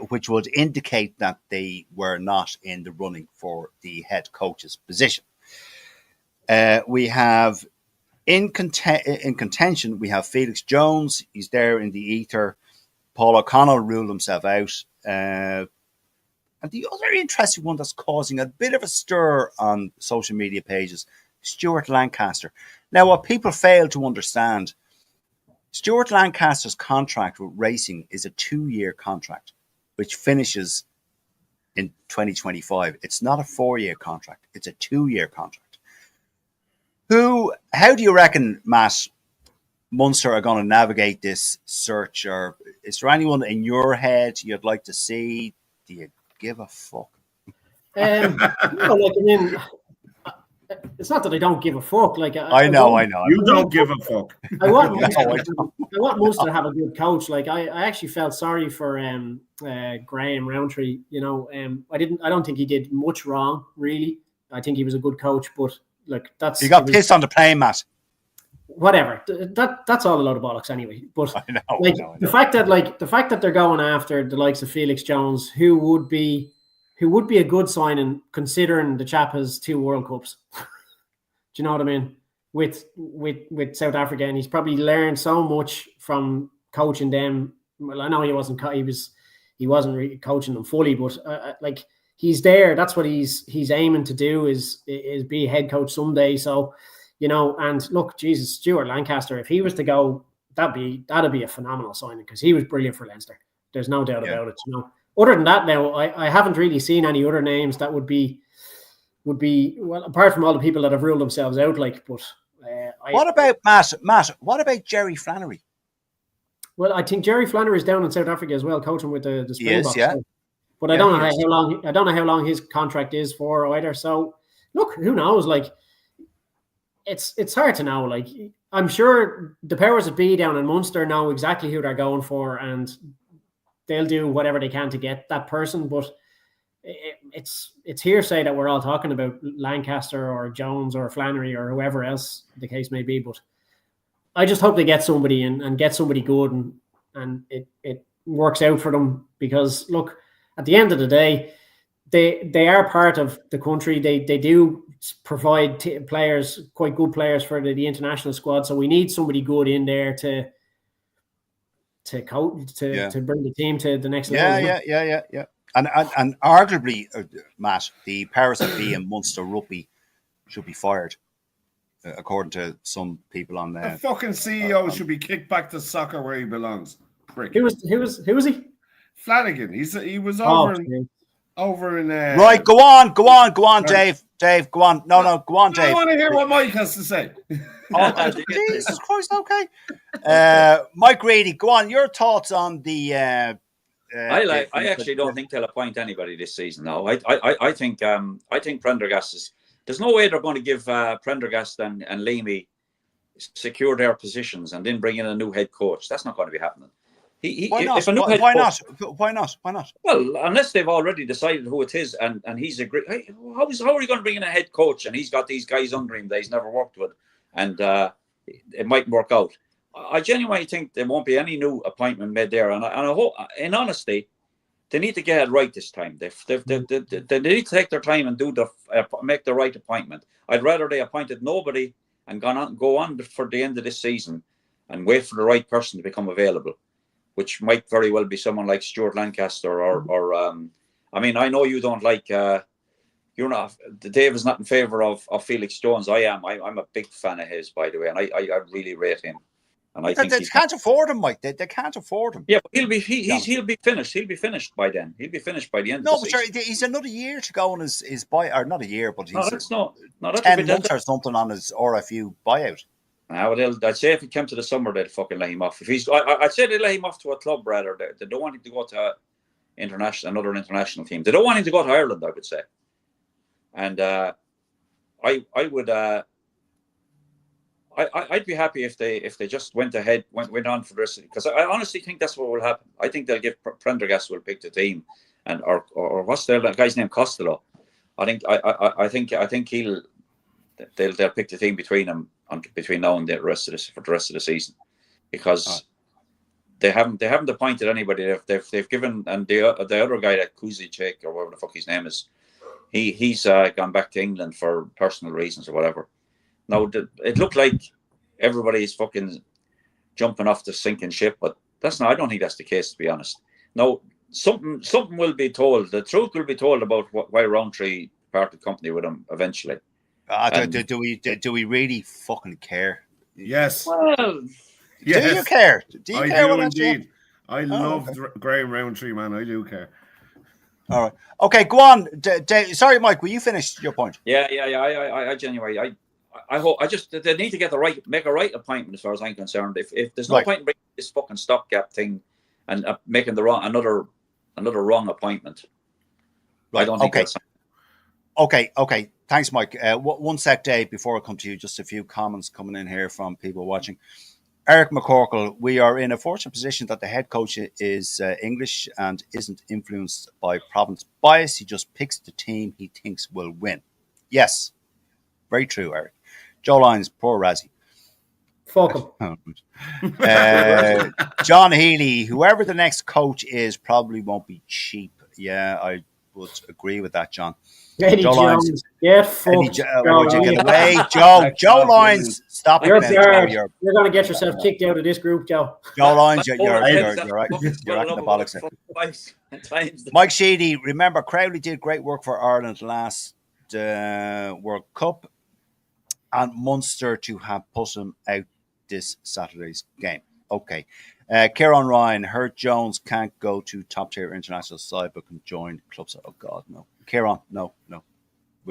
which would indicate that they were not in the running for the head coach's position. We have in contention, we have Felix Jones. He's there in the ether. Paul O'Connell ruled himself out. And the other interesting one that's causing a bit of a stir on social media pages, Stuart Lancaster. Now, what people fail to understand, Stuart Lancaster's contract with Racing is a 2-year contract, which finishes in 2025. It's not a 4-year contract. It's a 2-year contract. How do you reckon, Matt, Munster are going to navigate this search? Or is there anyone in your head you'd like to see? Do you give a fuck? It's not that I don't give a fuck. Like I know. You don't give a fuck. I want Munster to have a good coach. Like I actually felt sorry for Graham Rowntree. I don't think he did much wrong, really. I think he was a good coach, but he got pissed on the plane, Matt. Whatever. That's all a load of bollocks anyway. But I know. The fact that they're going after the likes of Felix Jones, who would be a good signing considering the chap has 2 World Cups. Do you know what I mean? With South Africa, and he's probably learned so much from coaching them. Well, I know he wasn't really coaching them fully, but he's there. That's what he's aiming to do is be a head coach someday. So, and look, Jesus, Stuart Lancaster, if he was to go, that'd be a phenomenal signing because he was brilliant for Leinster. There's no doubt about it. Other than that, now I haven't really seen any other names that would be well, apart from all the people that have ruled themselves out. What about Matt? What about Jerry Flannery? Well, I think Jerry Flannery is down in South Africa as well, coaching with the Springboks. Yes, yeah. But I don't know how long his contract is for either. So look, who knows? It's hard to know. I'm sure the powers that be down in Munster know exactly who they're going for, and they'll do whatever they can to get that person. But it's hearsay that we're all talking about Lancaster or Jones or Flannery or whoever else the case may be. But I just hope they get somebody and get somebody good and it works out for them, because look, at the end of the day, they are part of the country. They do provide players, quite good players for the international squad. So we need somebody good in there to coach to bring the team to the next level. Yeah. And arguably, Matt, the powers that be in Munster rugby should be fired, according to some people on there. The fucking CEO should be kicked back to soccer where he belongs. Prick. Who was he? Flanagan. He was over in right. Go on, Dave. Dave, go on. No, go on, Dave. I want to hear what Mike has to say. Jesus Christ. Okay. Mike Grady, go on. Your thoughts on the. I actually don't think they'll appoint anybody this season. No, I think Prendergast is. There's no way they're going to give Prendergast and Leamy secure their positions and then bring in a new head coach. That's not going to be happening. Why not? Why not? Well, unless they've already decided who it is, and he's agreed. How are you going to bring in a head coach and he's got these guys under him that he's never worked with, and it mightn't work out? I genuinely think there won't be any new appointment made there, and I hope, in honesty, they need to get it right this time. They need to take their time and make the right appointment. I'd rather they appointed nobody and go on for the end of this season and wait for the right person to become available, which might very well be someone like Stuart Lancaster or I mean, I know you don't like you're not. Dave is not in favour of Felix Jones. I am. I'm a big fan of his, by the way, and I really rate him. And I think they can't afford him, Mike. They can't afford him. Yeah, but he'll be finished. He'll be finished by then. He'll be finished by the end. No, but sure, he's another year to go on his buy, or not a year, but he's that's 10 months or something on his RFU buyout. I'd say if he came to the summer, they'd fucking let him off. I'd say they'd let him off to a club rather. They don't want him to go to another international team. They don't want him to go to Ireland, I would say. And I I'd be happy if they just went ahead, went on for the rest of it, because I honestly think that's what will happen. I think they'll give Prendergast will pick the team, and or what's the guy's name, Costello. I think they'll pick the team between them between now and the rest of this for the rest of the season, because they haven't appointed anybody. They've given, and the other guy, that Kuzichek or whatever the fuck his name is, he's gone back to England for personal reasons or whatever. Now it looked like everybody's fucking jumping off the sinking ship, but that's not. I don't think that's the case, to be honest. No, something will be told. The truth will be told about why Roundtree parted company with him eventually. Do we really fucking care? Yes. Well, yes. Do you care? Do you care? I do indeed. I love Graham Roundtree, man. I do care. All right. Okay, go on. Sorry, Mike. Will you finish your point? Yeah. I genuinely, I hope. I just they need to make a right appointment, as far as I'm concerned. If there's no point in bringing this fucking stopgap thing and making another wrong appointment, right. I don't think that's. Okay. Thanks, Mike. One sec, Dave, before I come to you, just a few comments coming in here from people watching. Eric McCorkle, we are in a fortunate position that the head coach is English and isn't influenced by province bias. He just picks the team he thinks will win. Yes, very true, Eric. Joe Lyons, poor Razzie. Fuck him. John Healy, whoever the next coach is probably won't be cheap. Yeah, I would agree with that, John. Eddie Joe Jones. Get fucked. would you get away? Joe Lyons, stop You're it. You're going to get yourself kicked out of this group, Joe. Joe Lyons, you're right. You're acting the bollocks. Mike Sheedy, remember Crowley did great work for Ireland last World Cup, and Munster to have put him out this Saturday's game. Okay. Kieran Ryan, Hurt Jones can't go to top tier international side but can join clubs. Oh God, no. Kieran, no.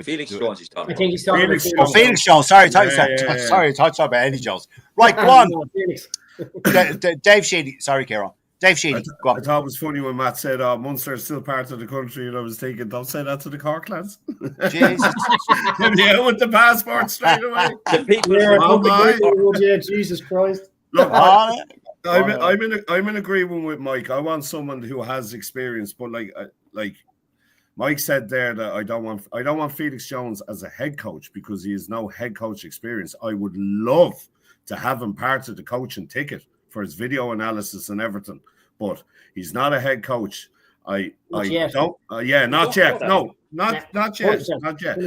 Felix Jones, he's talking. I think he's talking about Felix Jones. Sorry, I thought about Eddie Jones. Right, go on. Dave Sheedy. Sorry, Kieran. Dave Sheedy. Go on. I thought it was funny when Matt said, Munster is still part of the country, and I was thinking, don't say that to the Cork lads. Jesus. Yeah, with the passport straight away. Jesus Christ. Look, I'm in agreement with Mike. I want someone who has experience, but like Mike said there, that I don't want Felix Jones as a head coach because he has no head coach experience. I would love to have him part of the coaching ticket for his video analysis and everything, but he's not a head coach. Not yet. No, not yet.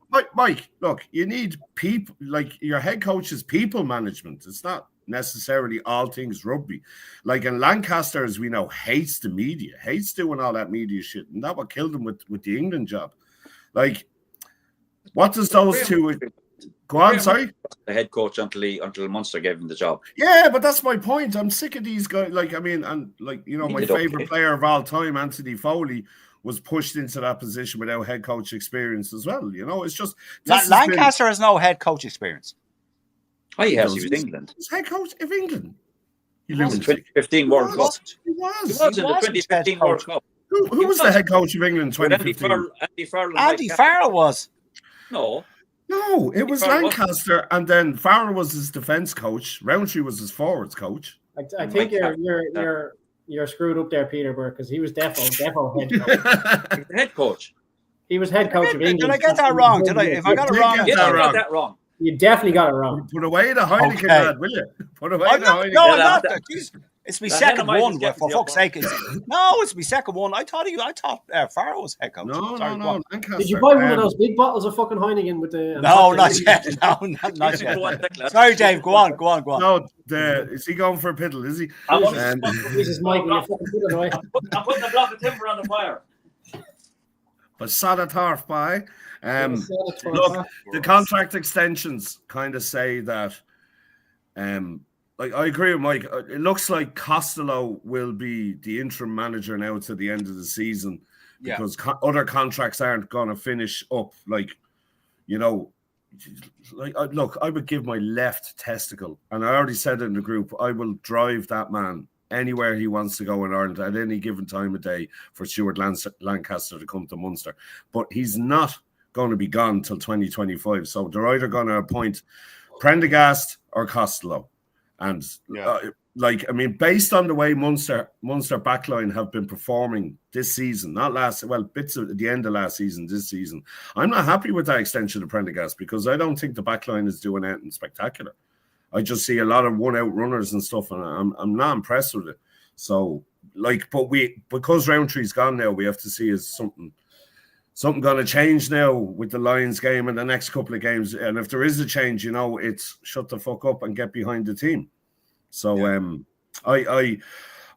But Mike, look, you need people. Like, your head coach is people management. It's not necessarily all things rugby. Like in Lancaster, as we know, hates the media, hates doing all that media shit, and that what killed him with the England job. Like, what does those two go on? Sorry, the head coach until Munster gave him the job. Yeah, but that's my point. I'm sick of these guys. Like, I mean, and like, you know, my favorite player of all time, Anthony Foley, was pushed into that position without head coach experience as well. You know, it's just Lancaster has no head coach experience. Oh, he has. He was England. He's head coach of England. He was in the 2015 World Cup. He was in the 2015 World Cup. Who was the head coach of England in 2015? Andy Farrell was. No, it was Lancaster, and then Farrell was his defence coach. Roundtree was his forwards coach. I think you're screwed up there, Peter Burke, because he was defo head coach. He was head coach of England. Did I get that wrong? If I got it wrong, I got that wrong. You definitely got it wrong. Put away the Heineken, lad, will you? Put away the Heineken. No, I'm not. It's my second one. For fuck's sake! It's my second one. I thought Farrell was head coach. No. Did you buy one of those big bottles of fucking Heineken with the? No, not yet. No, not yet. Sorry, Dave. Go on. No, is he going for a piddle? Is he? Jesus, Mike, will you fucking put it away? I'm putting a block of timber on the fire. But Sada Tarf by. Look, the contract extensions kind of say that. Like, I agree with Mike. It looks like Costello will be the interim manager now to the end of the season because other contracts aren't going to finish up. Like, you know, look, I would give my left testicle, and I already said it in the group, I will drive that man anywhere he wants to go in Ireland at any given time of day for Stuart Lancaster to come to Munster. But he's not going to be gone till 2025. So they're either going to appoint Prendergast or Costello. And based on the way Munster backline have been performing this season, bits at the end of last season, this season, I'm not happy with that extension of Prendergast because I don't think the backline is doing anything spectacular. I just see a lot of one-out runners and stuff, and I'm not impressed with it. So, because Roundtree's gone now, we have to see is something going to change now with the Lions game and the next couple of games. And if there is a change, it's shut the fuck up and get behind the team. So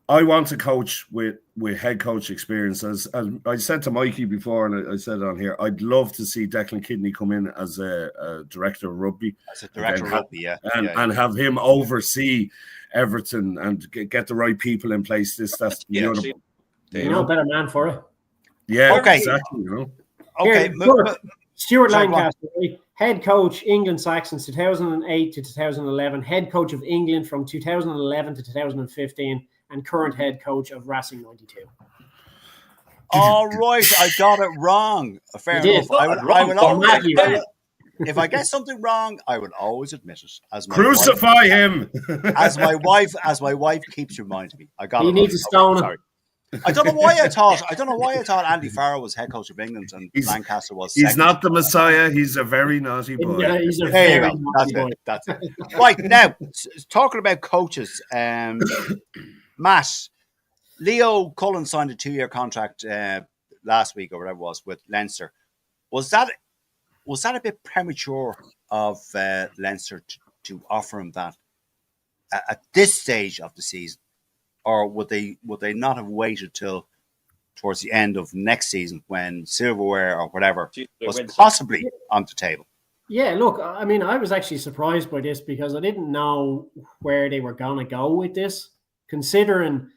I want to coach with head coach experience. As I said to Mikey before, and I said it on here, I'd love to see Declan Kidney come in as a director of rugby. As a director of rugby, and have him oversee Everton and get the right people in place. That's better man for it. Yeah, okay. Exactly. Okay, Stuart Lancaster, head coach, England Saxons, 2008 to 2011, head coach of England from 2011 to 2015, and current head coach of Racing 92. All right, I got it wrong. Fair enough. I will always, if I get something wrong, I would always admit it. Crucify him. As my wife keeps reminding me. I got it. You need to stone him. Sorry. I don't know why I thought Andy Farrell was head coach of England and Lancaster was. He's not the Messiah. He's a very naughty boy. Yeah, he's a very naughty boy. That's it. Right now, talking about coaches, Matt, Leo Cullen signed a 2-year contract last week or whatever it was with Leinster. Was that a bit premature of Leinster to offer him that at this stage of the season? Or would they not have waited till towards the end of next season when silverware or whatever was possibly on the table? Yeah, look, I mean, I was actually surprised by this because I didn't know where they were going to go with this, considering,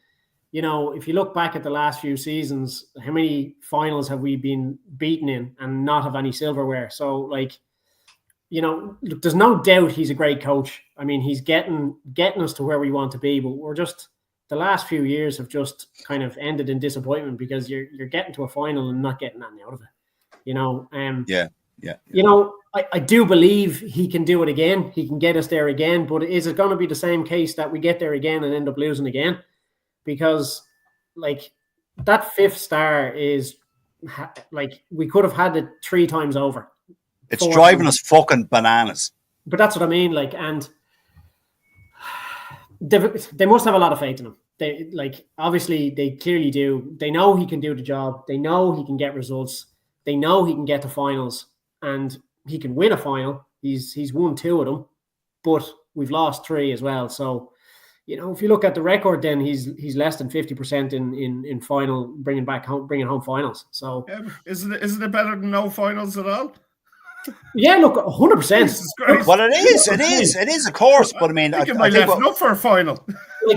if you look back at the last few seasons, how many finals have we been beaten in and not have any silverware? So, look, there's no doubt he's a great coach. I mean, he's getting us to where we want to be, but we're just... The last few years have just kind of ended in disappointment because you're getting to a final and not getting anything out of it. I do believe he can do it again. He can get us there again. But is it going to be the same case that we get there again and end up losing again? Because that 5th star is we could have had it 3 times over. It's driving us fucking bananas. But that's what I mean. And they must have a lot of faith in him. They obviously they clearly do. They know he can do the job. They know he can get results. They know he can get to finals and he can win a final. He's won 2 of them, but we've lost 3 as well. So, if you look at the record, then he's less than 50% in final bringing home finals. So isn't it better than no finals at all? Yeah, look, 100%. Well, it is, of course. But I mean, I think I left enough for a final. If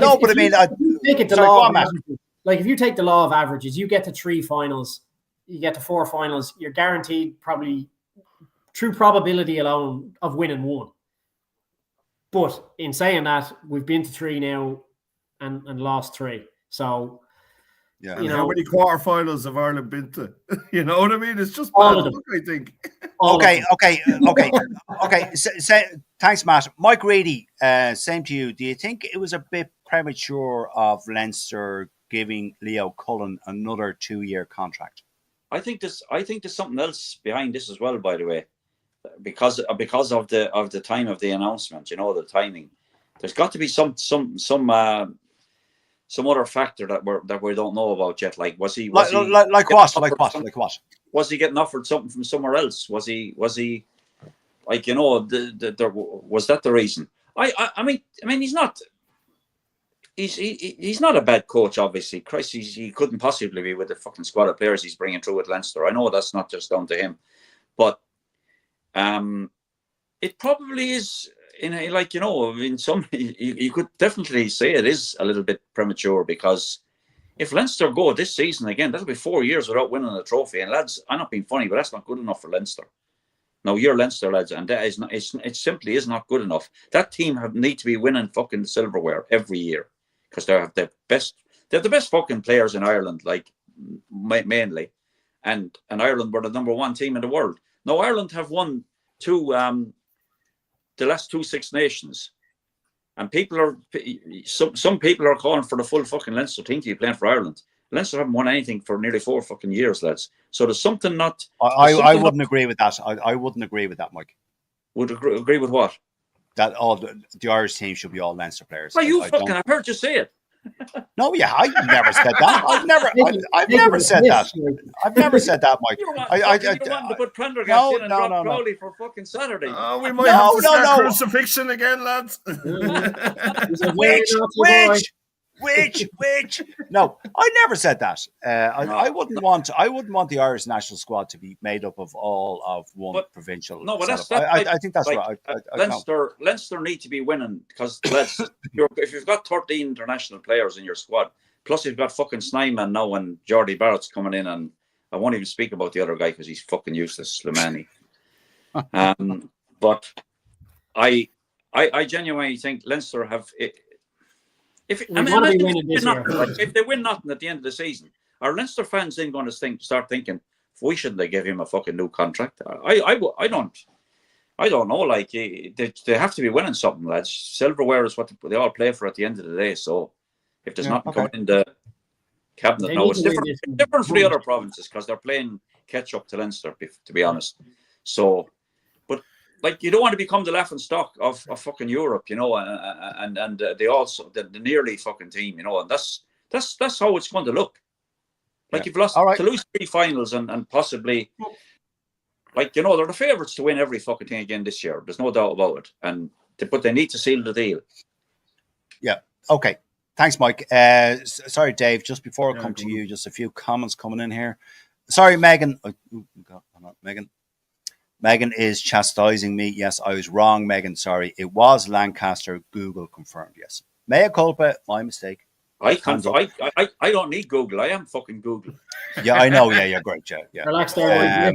you take the law of averages, you get to 3 finals, you get to 4 finals, you're guaranteed probably true probability alone of winning 1. But in saying that, we've been to 3 now and lost 3. So. Yeah, how many quarterfinals have Ireland been to? You know what I mean? It's just all of them. I think. Okay. Thanks, Matt. Mike Reedy, same to you. Do you think it was a bit premature of Leinster giving Leo Cullen another 2-year contract? I think there's something else behind this as well. By the way, because of the time of the announcement, the timing. There's got to be some other factor that we don't know about yet. Like was he like what? Was he getting offered something from somewhere else? Was he was that the reason? I mean he's not a bad coach, obviously. Christ, he couldn't possibly be with the fucking squad of players he's bringing through with Leinster. I know that's not just down to him, but it probably is. In some, you could definitely say it is a little bit premature because if Leinster go this season again, that'll be 4 years without winning a trophy. And lads, I'm not being funny, but that's not good enough for Leinster. Now you're Leinster lads, and that is not. It simply is not good enough. That team need to be winning fucking silverware every year because they have the best. They have the best fucking players in Ireland, mainly, and Ireland were the #1 team in the world. Now Ireland have won 2. the last 2 Six Nations, and people are some people are calling for the full fucking Leinster team to be playing for Ireland. Leinster haven't won anything for nearly 4 fucking years, lads. So there's something not. I wouldn't agree with that. I wouldn't agree with that, Mike. Would agree with what? That all the Irish team should be all Leinster players. Well, I heard you say it. No, yeah, I never said that. I've never said that. I've never said that, Mike. You want to put Prendergast in and drop Crowley for fucking Saturday. Oh, we might have to start crucifixion again, lads. Which? No, I never said that. I wouldn't want the Irish national squad to be made up of all of one provincial. No, but I think that's right. Leinster need to be winning because if you've got 13 international players in your squad, plus you've got fucking Snyman now and Jordy Barrett's coming in, and I won't even speak about the other guy because he's fucking useless, Slimani. But I genuinely think Leinster have. If they win nothing at the end of the season, are Leinster fans then going to start thinking, why shouldn't they give him a fucking new contract? I don't know. Like they have to be winning something, lads. Silverware is what they all play for at the end of the day. So if there's nothing coming in the cabinet now, it's different for the other provinces because they're playing catch up to Leinster, to be honest. So. Like, you don't want to become the laughing stock of fucking Europe, you know, and the nearly fucking team, you know, and that's how it's going to look. Like you've lost to lose 3 finals and possibly, like, you know, they're the favourites to win every fucking thing again this year. There's no doubt about it. But they need to seal the deal. Yeah. Okay. Thanks, Mike. Sorry, Dave. Just before I come to you, just a few comments coming in here. Sorry, Megan. Megan. Megan is chastising me. Yes, I was wrong, Megan. Sorry. It was Lancaster. Google confirmed. Yes. Mea culpa. My mistake. I don't need Google. I am fucking Google. Yeah, I know. Yeah, you're great. Yeah. Relax there.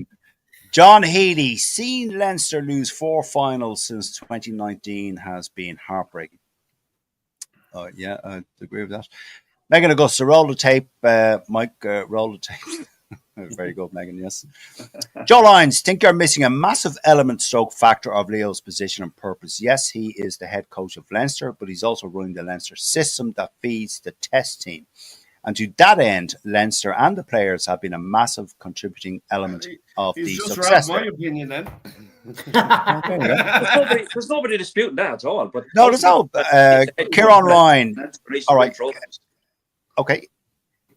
John Healy, seen Leinster lose 4 finals since 2019 has been heartbreaking. Yeah, I agree with that. Megan Augusta, roll the tape. Mike, roll the tape. Very good, Megan, yes. Joe Lyons, think you're missing a massive element stroke factor of Leo's position and purpose. Yes, he is the head coach of Leinster, but he's also running the Leinster system that feeds the test team. And to that end, Leinster and the players have been a massive contributing element of the success. My opinion, then. There's nobody disputing that at all. But no, there's no. Kieran Ryan. All right. Okay.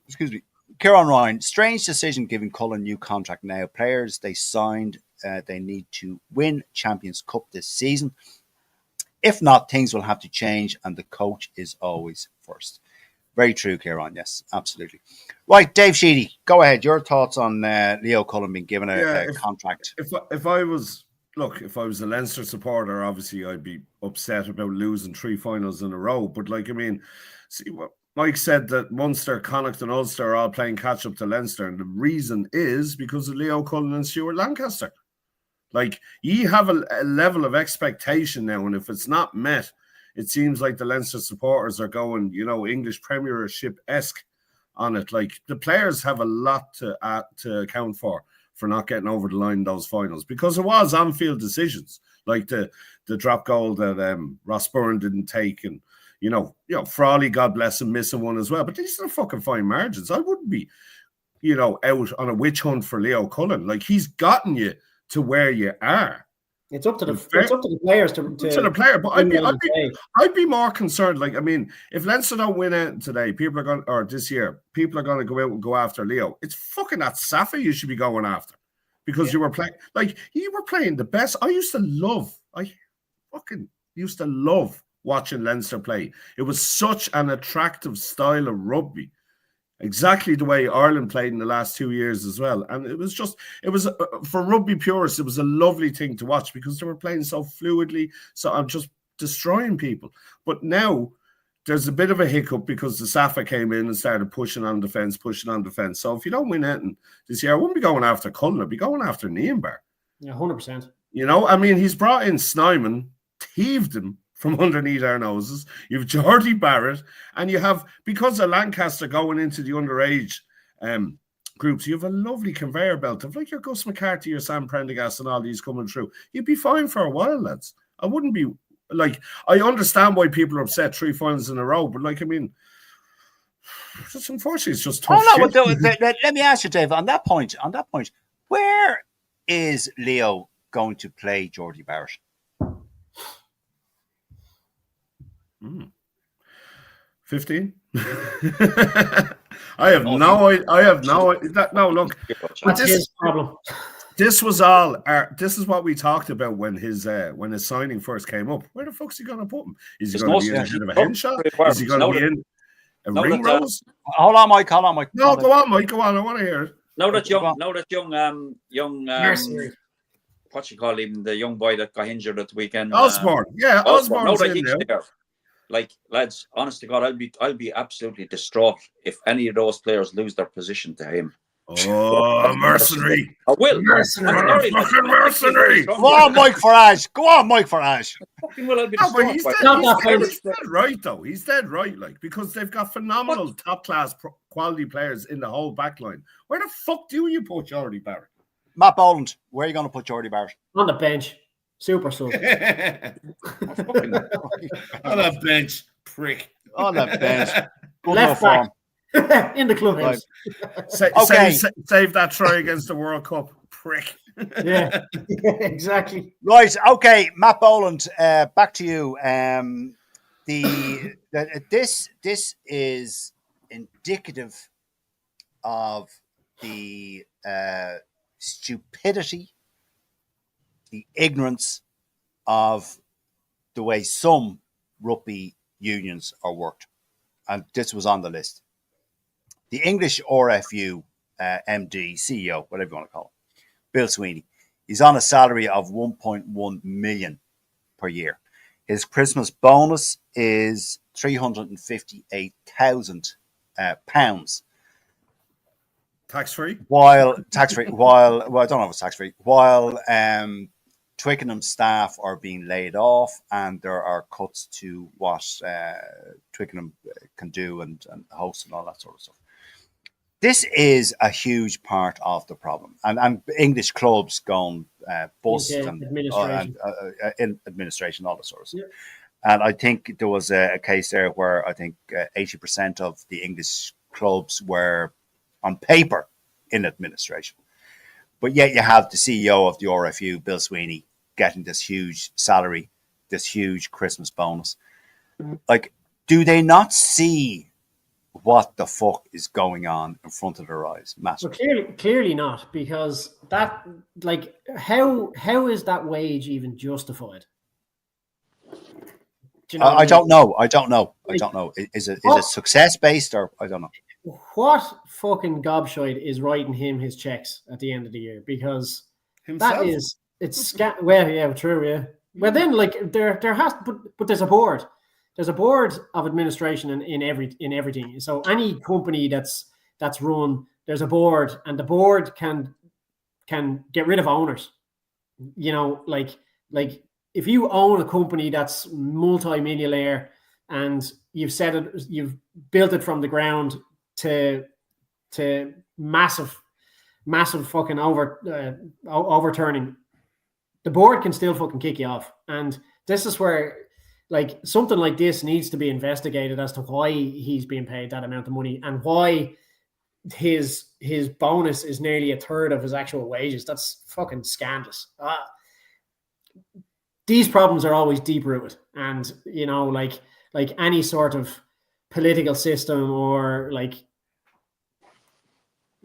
Excuse me. Kieran Ryan, strange decision giving Cullen new contract now. Players they signed, they need to win Champions Cup this season. If not, things will have to change, and the coach is always first. Very true, Kieran. Yes, absolutely. Right, Dave Sheedy, go ahead. Your thoughts on Leo Cullen being given a contract? If I was a Leinster supporter, obviously I'd be upset about losing 3 finals in a row. But see what Mike said, that Munster, Connacht and Ulster are all playing catch-up to Leinster. And the reason is because of Leo Cullen and Stuart Lancaster. Like, you have a level of expectation now, and if it's not met, it seems like the Leinster supporters are going, you know, English Premiership-esque on it. Like, the players have a lot to account for not getting over the line in those finals, because it was on-field decisions, like the drop goal that Ross Byrne didn't take, and you know, Frawley, God bless him, missing one as well. But these are fucking fine margins. I wouldn't be, you know, out on a witch hunt for Leo Cullen. Like, he's gotten you to where you are. It's up to the players to the player. But I'd be more concerned. Like, I mean, if Leinster don't win it today, this year, people are going to go out and go after Leo. It's fucking that Safa you should be going after, because you were playing the best. I fucking used to love watching Leinster play. It was such an attractive style of rugby, exactly the way Ireland played in the last 2 years as well. And it was for rugby purists, it was a lovely thing to watch, because they were playing so fluidly. So I'm just destroying people. But now there's a bit of a hiccup because the Safa came in and started pushing on defence. So if you don't win anything this year, I wouldn't be going after Cullen. I'd be going after Niambar. Yeah, 100%. You know, I mean, he's brought in Snyman, thieved him from underneath our noses. You've Jordy Barrett, and you have, because of Lancaster going into the underage groups, you have a lovely conveyor belt of, like, your Gus McCarthy, your Sam Prendergast, and all these coming through. You'd be fine for a while, lads. I wouldn't be like. I understand why people are upset 3 finals in a row, but like, I mean, just unfortunately, it's just tough shit. Let me ask you, Dave, on that point, where is Leo going to play Geordie Barrett? 15. I have no idea. No, look. That's his problem. This was all. This is what we talked about when his signing first came up. Where the fuck's he going to put him? Is he going to be in a bit of a henshot? Is he going to be in a ring rose? Hold on, Mike. No, go on, Mike. Go on. I want to hear it. Now that young what you call him, the young boy that got injured at the weekend. Osborne. Osborne's in there. Like, lads, honest to God, I'll be absolutely distraught if any of those players lose their position to him. Oh, mercenary! I will. Mercenary! Fucking mercenary! Go on, Mike Farage. Fucking will. I'll be No, distraught. he's dead right, though. He's dead right, like, because they've got phenomenal top-class quality players in the whole back line. Where the fuck do you put Geordie Barrett? Matt Boland, where are you going to put Geordie Barrett? On the bench. Super sub. On a bench, prick. On the bench. Left back. In the clubhouse. Okay. Save that try against the World Cup, prick. Yeah, exactly. Right. Okay, Matt Boland. Back to you. This is indicative of the stupidity, the ignorance of the way some rugby unions are worked. And this was on the list. The English RFU MD, CEO, whatever you want to call him, Bill Sweeney, he's on a salary of 1.1 million per year. His Christmas bonus is £358,000 Tax-free? While I don't know if it's tax-free. While Twickenham staff are being laid off, and there are cuts to what Twickenham can do and host and all that sort of stuff. This is a huge part of the problem, and English clubs going bust and in administration, all that sort of stuff. Yeah. And I think there was a case there where I think 80% of the English clubs were on paper in administration. But yet you have the CEO of the RFU, Bill Sweeney, getting this huge salary, this huge Christmas bonus. Mm-hmm. Like, do they not see what the fuck is going on in front of their eyes, Matt? Well, clearly not, because that, like, how is that wage even justified? Do you know I don't know. I don't know. Is it success based, or I don't know? What fucking gobshite is writing him his checks at the end of the year? Because himself? That is, well, yeah, true, yeah. Well, then, like, there has, but there's a board. There's a board of administration in everything. So any company that's run, there's a board, and the board can get rid of owners. You know, like if you own a company that's multi-millionaire and you've built it from the ground to massive fucking overturning, the board can still fucking kick you off. And this is where, like, something like this needs to be investigated as to why he's being paid that amount of money and why his bonus is nearly a third of his actual wages. That's fucking scandalous. These problems are always deep rooted, and you know, like any sort of political system, or like,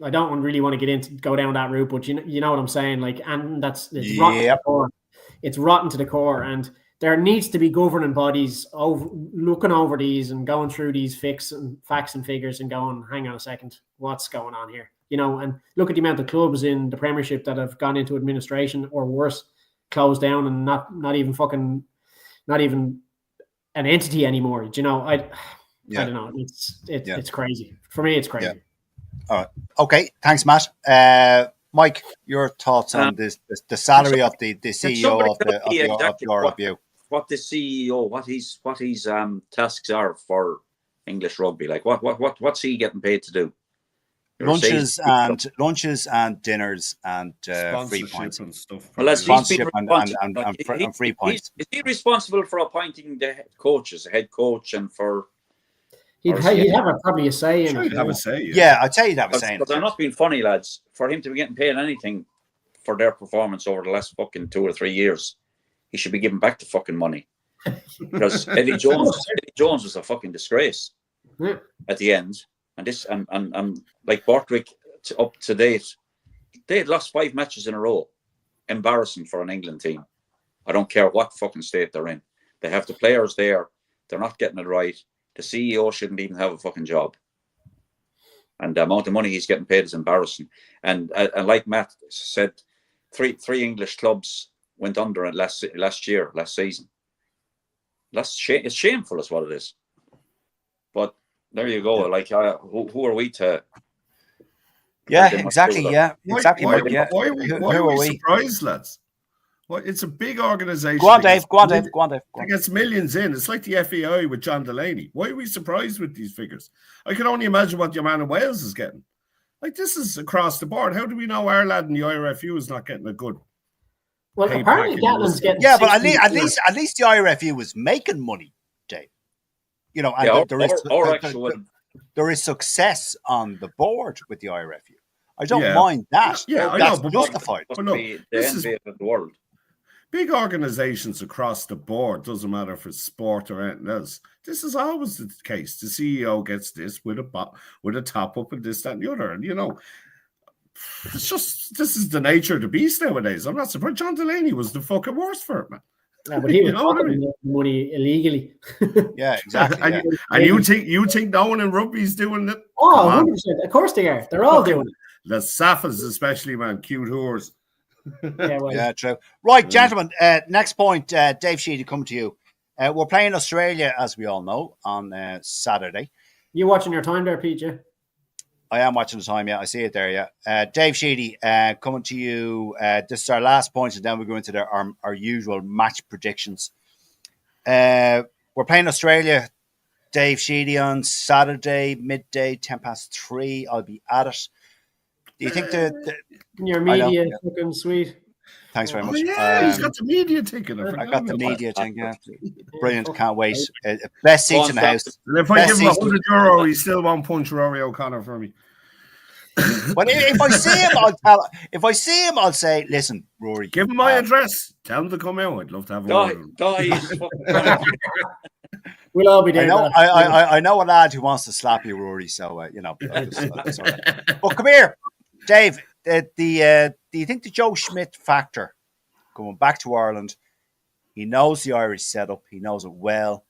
I don't really want to go down that route, but you know what I'm saying. Like, and it's rotten to the core. It's rotten to the core, and there needs to be governing bodies looking over these and going through these facts and figures and going, hang on a second, what's going on here? You know, and look at the amount of clubs in the Premiership that have gone into administration, or worse, closed down and not even an entity anymore. Do you know? I don't know. It's crazy. For me, it's crazy. Yeah. All right. Okay. Thanks, Matt. Mike, your thoughts on this? The salary of the CEO of the RFU. What the CEO, what his tasks are for English rugby? Like, what's he getting paid to do? lunches and dinners and free points. and stuff. Well, as he's been Sponsorship and free points. Is he responsible for appointing the head coach, and for? He'd have probably a say in Sure, it. he'd have a say. Yeah, I'd say he'd have a say. But I'm not being funny, lads. For him to be getting paid anything for their performance over the last fucking 2 or 3 years, he should be giving back the fucking money. Because Eddie Jones was a fucking disgrace at the end, and this and like Bortwick up to date, they had lost 5 matches in a row. Embarrassing for an England team. I don't care what fucking state they're in. They have the players there. They're not getting it right. The CEO shouldn't even have a fucking job. And the amount of money he's getting paid is embarrassing. And like Matt said, three English clubs went under it last season. It's shameful, is what it is. But there you go. Like, who are we to? Yeah, exactly. Yeah, exactly. Why Yeah. Why are we surprised, lads? Well, it's a big organisation. Go on, Dave. It gets millions in. It's like the FAI with John Delaney. Why are we surprised with these figures? I can only imagine what your man in Wales is getting. Like, this is across the board. How do we know our lad in the IRFU is not getting a good? Well, apparently Gatland's getting. Yeah, but at least the IRFU was making money, Dave. You know, and there is success on the board with the IRFU. I don't mind that. Yeah, I that's know, justified. But look, this is the world. Big organizations across the board, doesn't matter if it's sport or anything else. This is always the case. The CEO gets this with a top up and this, that, and the other. And it's just, this is the nature of the beast nowadays. I'm not surprised. John Delaney was the fucking worst for it, man. Yeah, but he was fucking money illegally. Yeah, exactly. And you think no one in rugby's doing it? Oh, 100%. Of course they are. They're all doing it. The Saffas especially, man. Cute whores. Yeah, true. Right, gentlemen, next point, Dave Sheedy, come to you. We're playing Australia, as we all know, on Saturday. You watching your time there, PJ? I am watching the time, yeah. I see it there, yeah. Dave Sheedy, coming to you. This is our last point, and then we'll go into our usual match predictions. We're playing Australia, Dave Sheedy, on Saturday, midday, 3:10. I'll be at it. Do you think your media fucking sweet? Thanks very much. Yeah, he's got the media ticket. I got the media thing. Yeah, brilliant. Can't wait. Best seats in the house. And if I give him €100, he still won't punch Rory O'Connor for me. But if I see him, I'll tell. If I see him, I'll say, "Listen, Rory, give him my address. Tell him to come out. I'd love to have a We'll all be there. I know a lad who wants to slap you, Rory. So But come here, Dave. Do you think the Joe Schmidt factor going back to Ireland? He knows the Irish setup. He knows it well.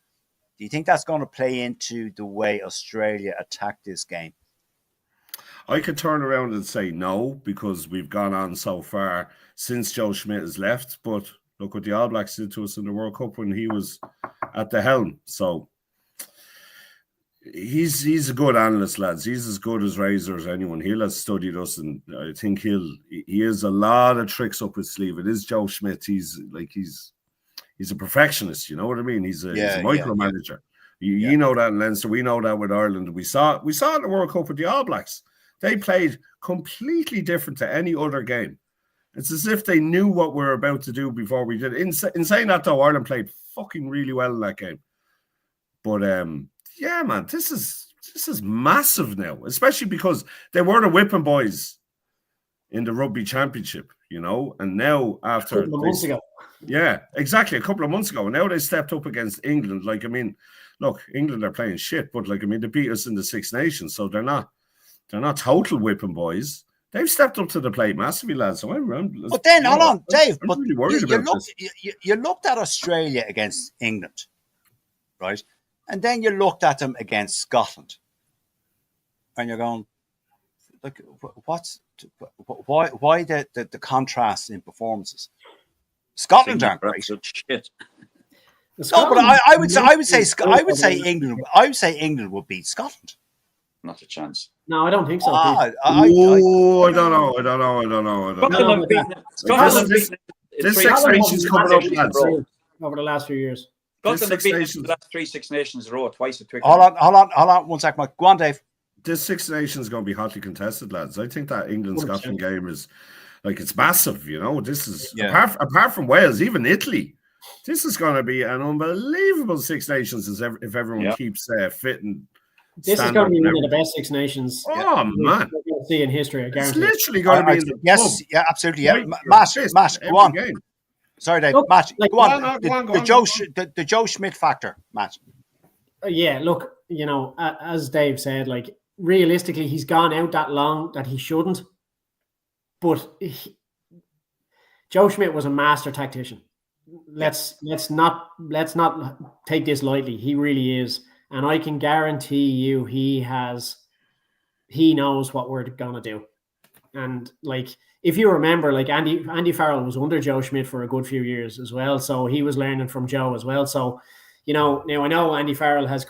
Do you think that's going to play into the way Australia attack this game? I could turn around and say no, because we've gone on so far since Joe Schmidt has left. But look what the All Blacks did to us in the World Cup when he was at the helm. So he's a good analyst, lads. He's as good as Razor as anyone. He'll have studied us, and I think he has a lot of tricks up his sleeve. It is Joe Schmidt. He's a perfectionist. You know what I mean? He's a micromanager. You know that in Leinster. We know that with Ireland. We saw it in the World Cup with the All Blacks. They played completely different to any other game. It's as if they knew what we were about to do before we did. In saying that, though, Ireland played fucking really well in that game. But yeah, man, this is massive now, especially because they were the whipping boys in the Rugby Championship, and now after a couple of months ago. Yeah, exactly, a couple of months ago. And now they stepped up against England. Like, I mean, look, England are playing shit, but like, I mean, they beat us in the Six Nations, so they're not total whipping boys. They've stepped up to the plate massively, lads. So but then, hold on, Dave. I'm really worried about this. You looked at Australia against England, right? And then you looked at them against Scotland, and you're going, like, why the contrast in performances? Scotland aren't great. Shit. No, but I would say England would beat Scotland. Not a chance. No, I don't think so. I don't know. This Six Nations coming up, lads. Over the last few years. Scotland have beaten the last 3 Six Nations in a row, twice at Twickenham. Hold on, 1 sec, Mike. Go on, Dave. this Six Nations is going to be hotly contested, lads. I think that England-Scotland 100%. game is like it's massive. You know, this is Yeah. apart from Wales, even Italy. This is going to be an unbelievable Six Nations if everyone keeps fit and. This is going to be one of the best Six Nations. Oh man, we're going to see in history. I it's guarantee. literally going to be in the yes, pub. yeah, absolutely. Yeah, Right, Matt, go on. game. Sorry, Dave. Look, Matt, like, go on. go on, The Joe Schmidt factor, Matt. Yeah, look, you know, as Dave said, like realistically, he's gone out that long that he shouldn't. But Joe Schmidt was a master tactician. Let's not take this lightly. He really is, and I can guarantee you, he knows what we're gonna do. And like, if you remember, like Andy Farrell was under Joe Schmidt for a good few years as well, so he was learning from Joe as well. So, you know, now I know Andy Farrell has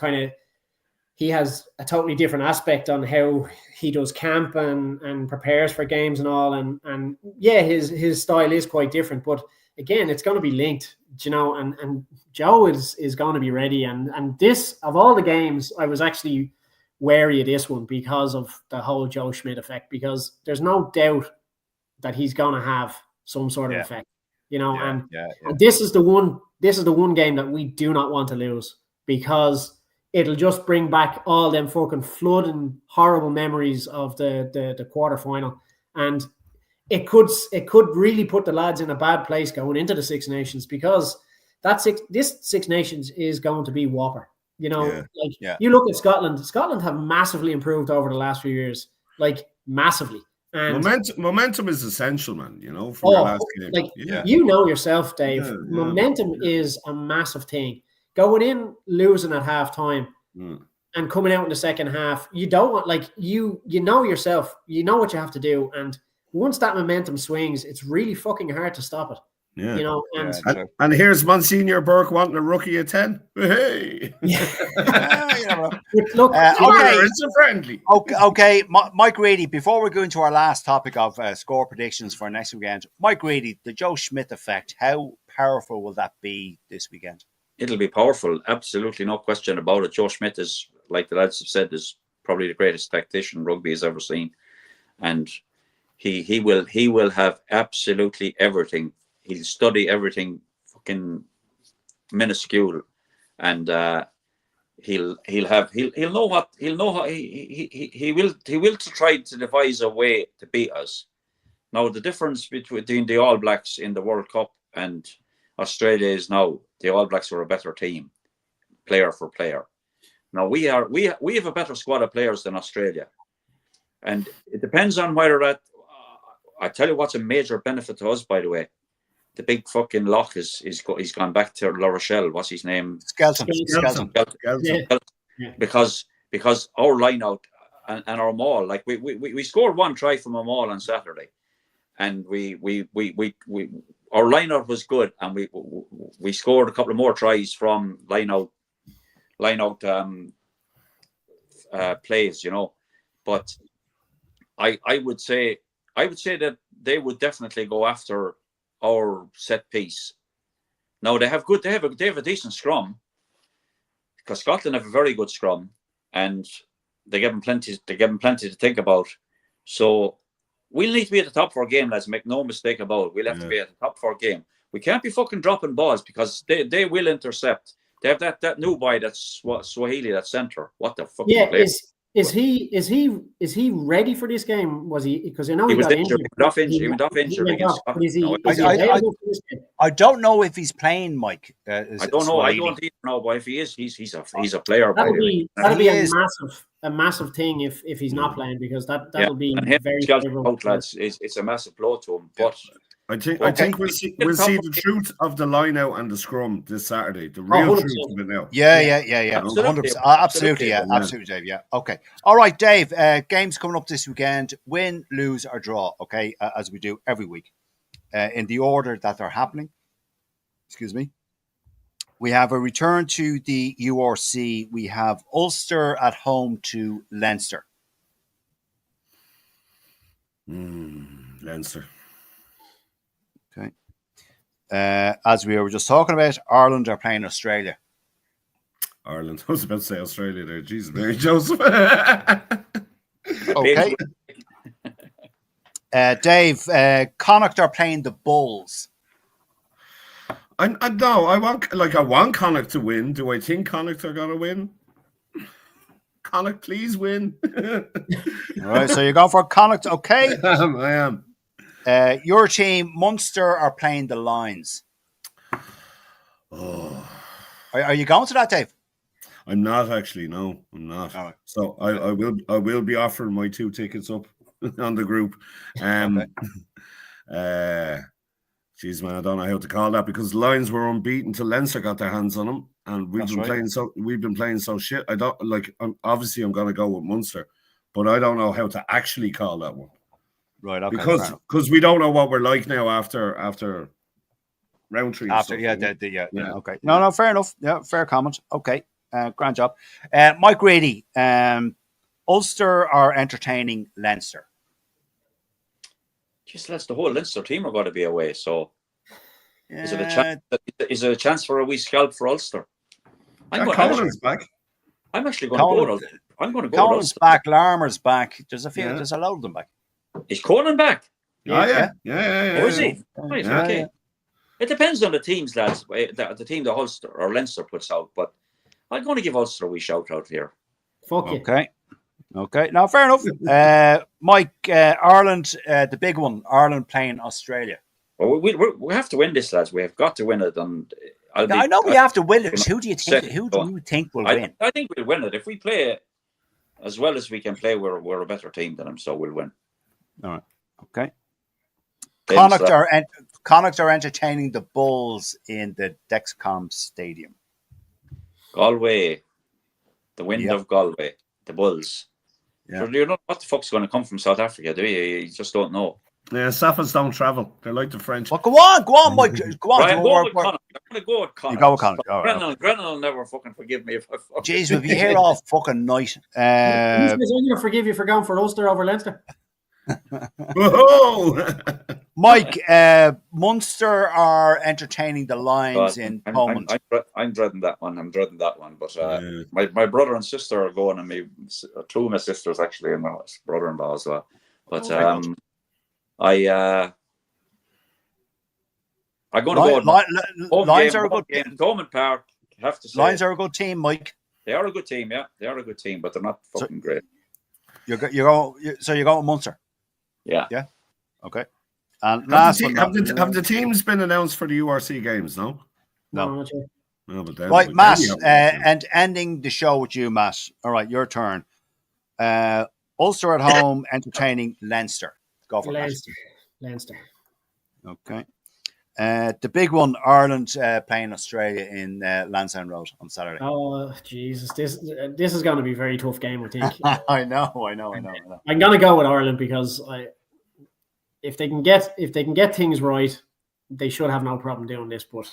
he has a totally different aspect on how he does camp and prepares for games and all, and yeah, his style is quite different, but again, it's going to be linked, you know, and Joe is going to be ready, and this, of all the games, I was actually wary of this one because of the whole Joe Schmidt effect, because there's no doubt that he's going to have some sort of effect, you know, and this is the one game that we do not want to lose, because it'll just bring back all them fucking flooding horrible memories of the quarterfinal, and it could really put the lads in a bad place going into the Six Nations, because this Six Nations is going to be whopper. You know, you look at Scotland. Scotland have massively improved over the last few years, like massively. And momentum is essential, man. You know, from your last game. Like you know yourself, Dave. Momentum is a massive thing. Going in losing at halftime and coming out in the second half, you don't want, like, you know yourself. You know what you have to do, and once that momentum swings, it's really fucking hard to stop it. Yeah. You know, and here's Monsignor Burke wanting a rookie at 10. Hey. Look, it's a friendly. Okay, Mike Reedy, before we go into our last topic of score predictions for next weekend, Mike Reedy, the Joe Schmidt effect, how powerful will that be this weekend? It'll be powerful, absolutely, no question about it. Joe Schmidt is, like the lads have said, is probably the greatest tactician rugby has ever seen, and he will have absolutely everything. He'll study everything fucking minuscule, and he'll know how he will try to devise a way to beat us. Now, the difference between the All Blacks in the World Cup and Australia is now the All Blacks are a better team, player for player. Now we have a better squad of players than Australia, and it depends on whether that. I tell you what's a major benefit to us, by the way. The big fucking lock he's gone back to La Rochelle. What's his name? Skelton. Yeah. Because our line out and our maul, like we scored one try from a maul on Saturday, and our line out was good, and we scored a couple of more tries from line out plays, you know. But I would say that they would definitely go after our set piece. Now they have a decent scrum, because Scotland have a very good scrum, and they give them plenty to think about. So we'll need to be at the top for a game, lads. Make no mistake about it. We'll have to be at the top for a game. We can't be fucking dropping balls, because they will intercept. They have that new boy, that's Swahili, that centre. What the fuck? Is he ready for this game? Was he? Because I know he was got injured. He went off injured against Scotland. I don't know if he's playing, Mike. I don't know. I don't even know. But if he is, he's a player. That'll be a massive thing if he's not playing, because that'll be very favorable. Lads, it's a massive blow to him. But I think we'll see the truth of the line out and the scrum this Saturday. The real truth of it now. Yeah. 100%. Absolutely, Dave. Yeah. Okay. All right, Dave. Games coming up this weekend. Win, lose, or draw. Okay, as we do every week, in the order that they're happening. Excuse me. We have a return to the URC. We have Ulster at home to Leinster. Leinster. Okay. As we were just talking about, Ireland are playing Australia. Ireland. I was about to say Australia there. Jesus, Mary Joseph. Okay. Dave, Connacht are playing the Bulls. I want Connacht to win. Do I think Connacht are gonna win? Connacht, please win. All right, so you're going for Connacht. Okay. I am. Your team, Munster, are playing the Lions. Oh, Are you going to that, Dave? I'm not actually. No, I'm not. All right. So I will be offering my 2 tickets up on the group. Geez, man, I don't know how to call that because the Lions were unbeaten till Leinster got their hands on them, and we've been playing so shit. I don't like. Obviously, I'm going to go with Munster, but I don't know how to actually call that one. Right. Okay. Because we don't know what we're like now after round 3. After stuff, yeah. Okay. No. Fair enough. Yeah. Fair comment. Okay. Grand job, Mike Grady. Ulster are entertaining Leinster. Just that's the whole Leinster team are going to be away. So is it a chance? Is it a chance for a wee scalp for Ulster? Colin's back. I'm actually going to go. I'm going to go. Colin's back. Larmer's back. There's a few. Yeah. There's a load of them back. Is Conan back? Yeah. Oh, is he? Right. Okay. It depends on the teams, lads. The team that Ulster or Leinster puts out, but I'm going to give Ulster a wee shout out here. Fuck you. Okay. Now, fair enough. Mike, Ireland, the big one. Ireland playing Australia. Well, we have to win this, lads. We have got to win it, and I know we have to win it. Who do you think will win? I think we'll win it if we play as well as we can play. We're a better team than them, so we'll win. All right. Okay. Connacht are entertaining the Bulls in the Dexcom Stadium. Galway, the wind of Galway, the Bulls. Yeah. So you don't know what the fuck's going to come from South Africa, do you? You just don't know. Yeah, Saffers don't travel. They're like the French. Well, go on, Mike. Go on. Right, I'm going to go with Connacht. You go with Connacht. All right. Brennan will never fucking forgive me if I fuck. Jeez, we'll be here all fucking night. I'm going to forgive you for going for Ulster over Leinster. Mike, Munster are entraining the Lions in Thomond. I'm dreading that one. But my brother and sister are going, and two of my sisters actually, and my brother-in-law as well. But I'm going to go. Lions are a good game. Thomond Park. Have to say, Lions are a good team, Mike. They are a good team. Yeah, they are a good team, but they're not fucking great. So you're going with Munster. Yeah. Okay. And last have the teams been announced for the URC games? No. No, but then, right, Matt. And ending the show with you, Matt. All right, your turn. Ulster at home entertaining Leinster. Go for Leinster. Okay. The big one, Ireland playing Australia in Lansdowne Road on Saturday. Oh Jesus, this is going to be a very tough game, I think. I know. I'm going to go with Ireland because if they can get things right, they should have no problem doing this. But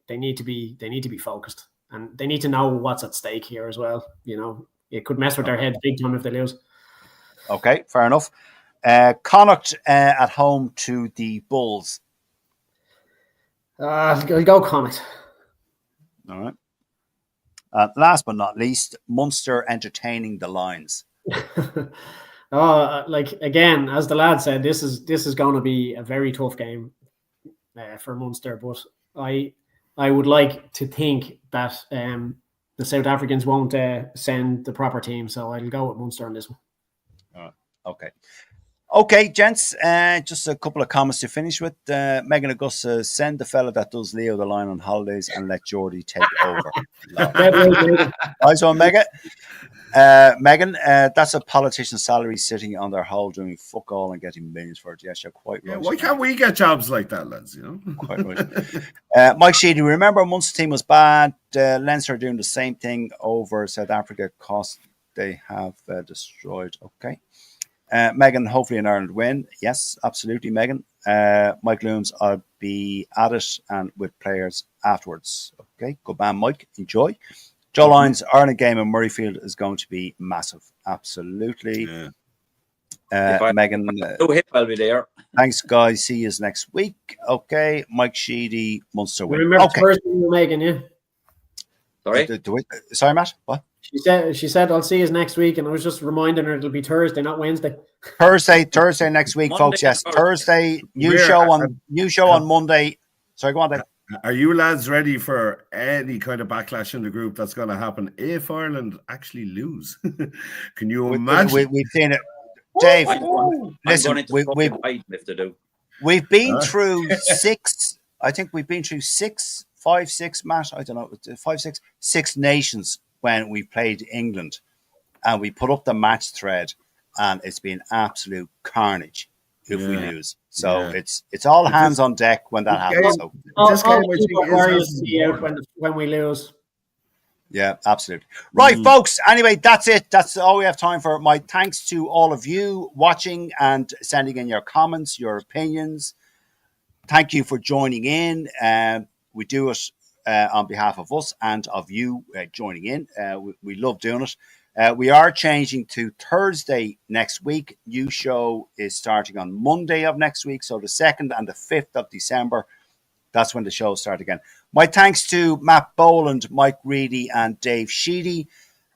they need to be focused, and they need to know what's at stake here as well. You know, it could mess with their heads big time if they lose. Okay, fair enough. Connacht at home to the Bulls. I'll go Connacht. All right. Last but not least, Munster entertaining the Lions. Again, as the lad said, this is going to be a very tough game for Munster. But I would like to think that the South Africans won't send the proper team, so I'll go with Munster on this one. All right. Okay, gents, just a couple of comments to finish with. Megan Augusta, send the fella that does Leo the Lion on holidays and let Geordie take over. Nice one, Megan. Megan, that's a politician's salary sitting on their hole doing fuck all and getting millions for it. Yes, you're quite right. Why can't we get jobs like that, lads? You know? Quite right. Mike Sheedy, remember Munster team was bad. Leinster are doing the same thing over South Africa cost they have destroyed. Okay. Megan, hopefully in Ireland win. Yes, absolutely, Megan. Mike Looms, I'll be at it and with players afterwards. Okay, good man, Mike. Enjoy. Joe Lyons, Ireland game in Murrayfield is going to be massive. Absolutely. Yeah. Megan. I'll be there. Thanks, guys. See you next week. Okay, Mike Sheedy, Munster win. Remember the first thing you're making, yeah? Sorry? Sorry, Matt? What? She said I'll see you next week, and I was just reminding her it'll be Thursday, not Wednesday. Thursday next week, Monday folks. Yes, or Thursday. New Where- show on Monday. Sorry, go on, Dave. Are you lads ready for any kind of backlash in the group that's going to happen if Ireland actually lose? Can you imagine? We've seen it, Dave. I'm going Listen, into we fucking hiding if they do. we've been through six. I think we've been through five, six, Matt. I don't know, 5, 6, 6 nations when we played England, and we put up the match thread, and it's been absolute carnage if we lose. So it's all hands on deck when that happens. So All This game, the I think, keyboard is warriors as be out important. when we lose. yeah, absolutely. Right, folks. Anyway, that's it. That's all we have time for. My thanks to all of you watching and sending in your comments, your opinions. Thank you for joining in. We do it on behalf of us and of you joining in. We love doing it. We are changing to Thursday next week. New show is starting on Monday of next week. So the 2nd and the 5th of December. That's when the shows start again. My thanks to Matt Boland, Mike Reedy, and Dave Sheedy.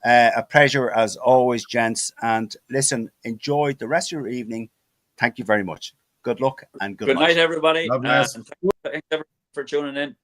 A pleasure as always, gents. And listen, enjoy the rest of your evening. Thank you very much. Good luck and good Good night, everybody. God bless. And thanks everyone for tuning in.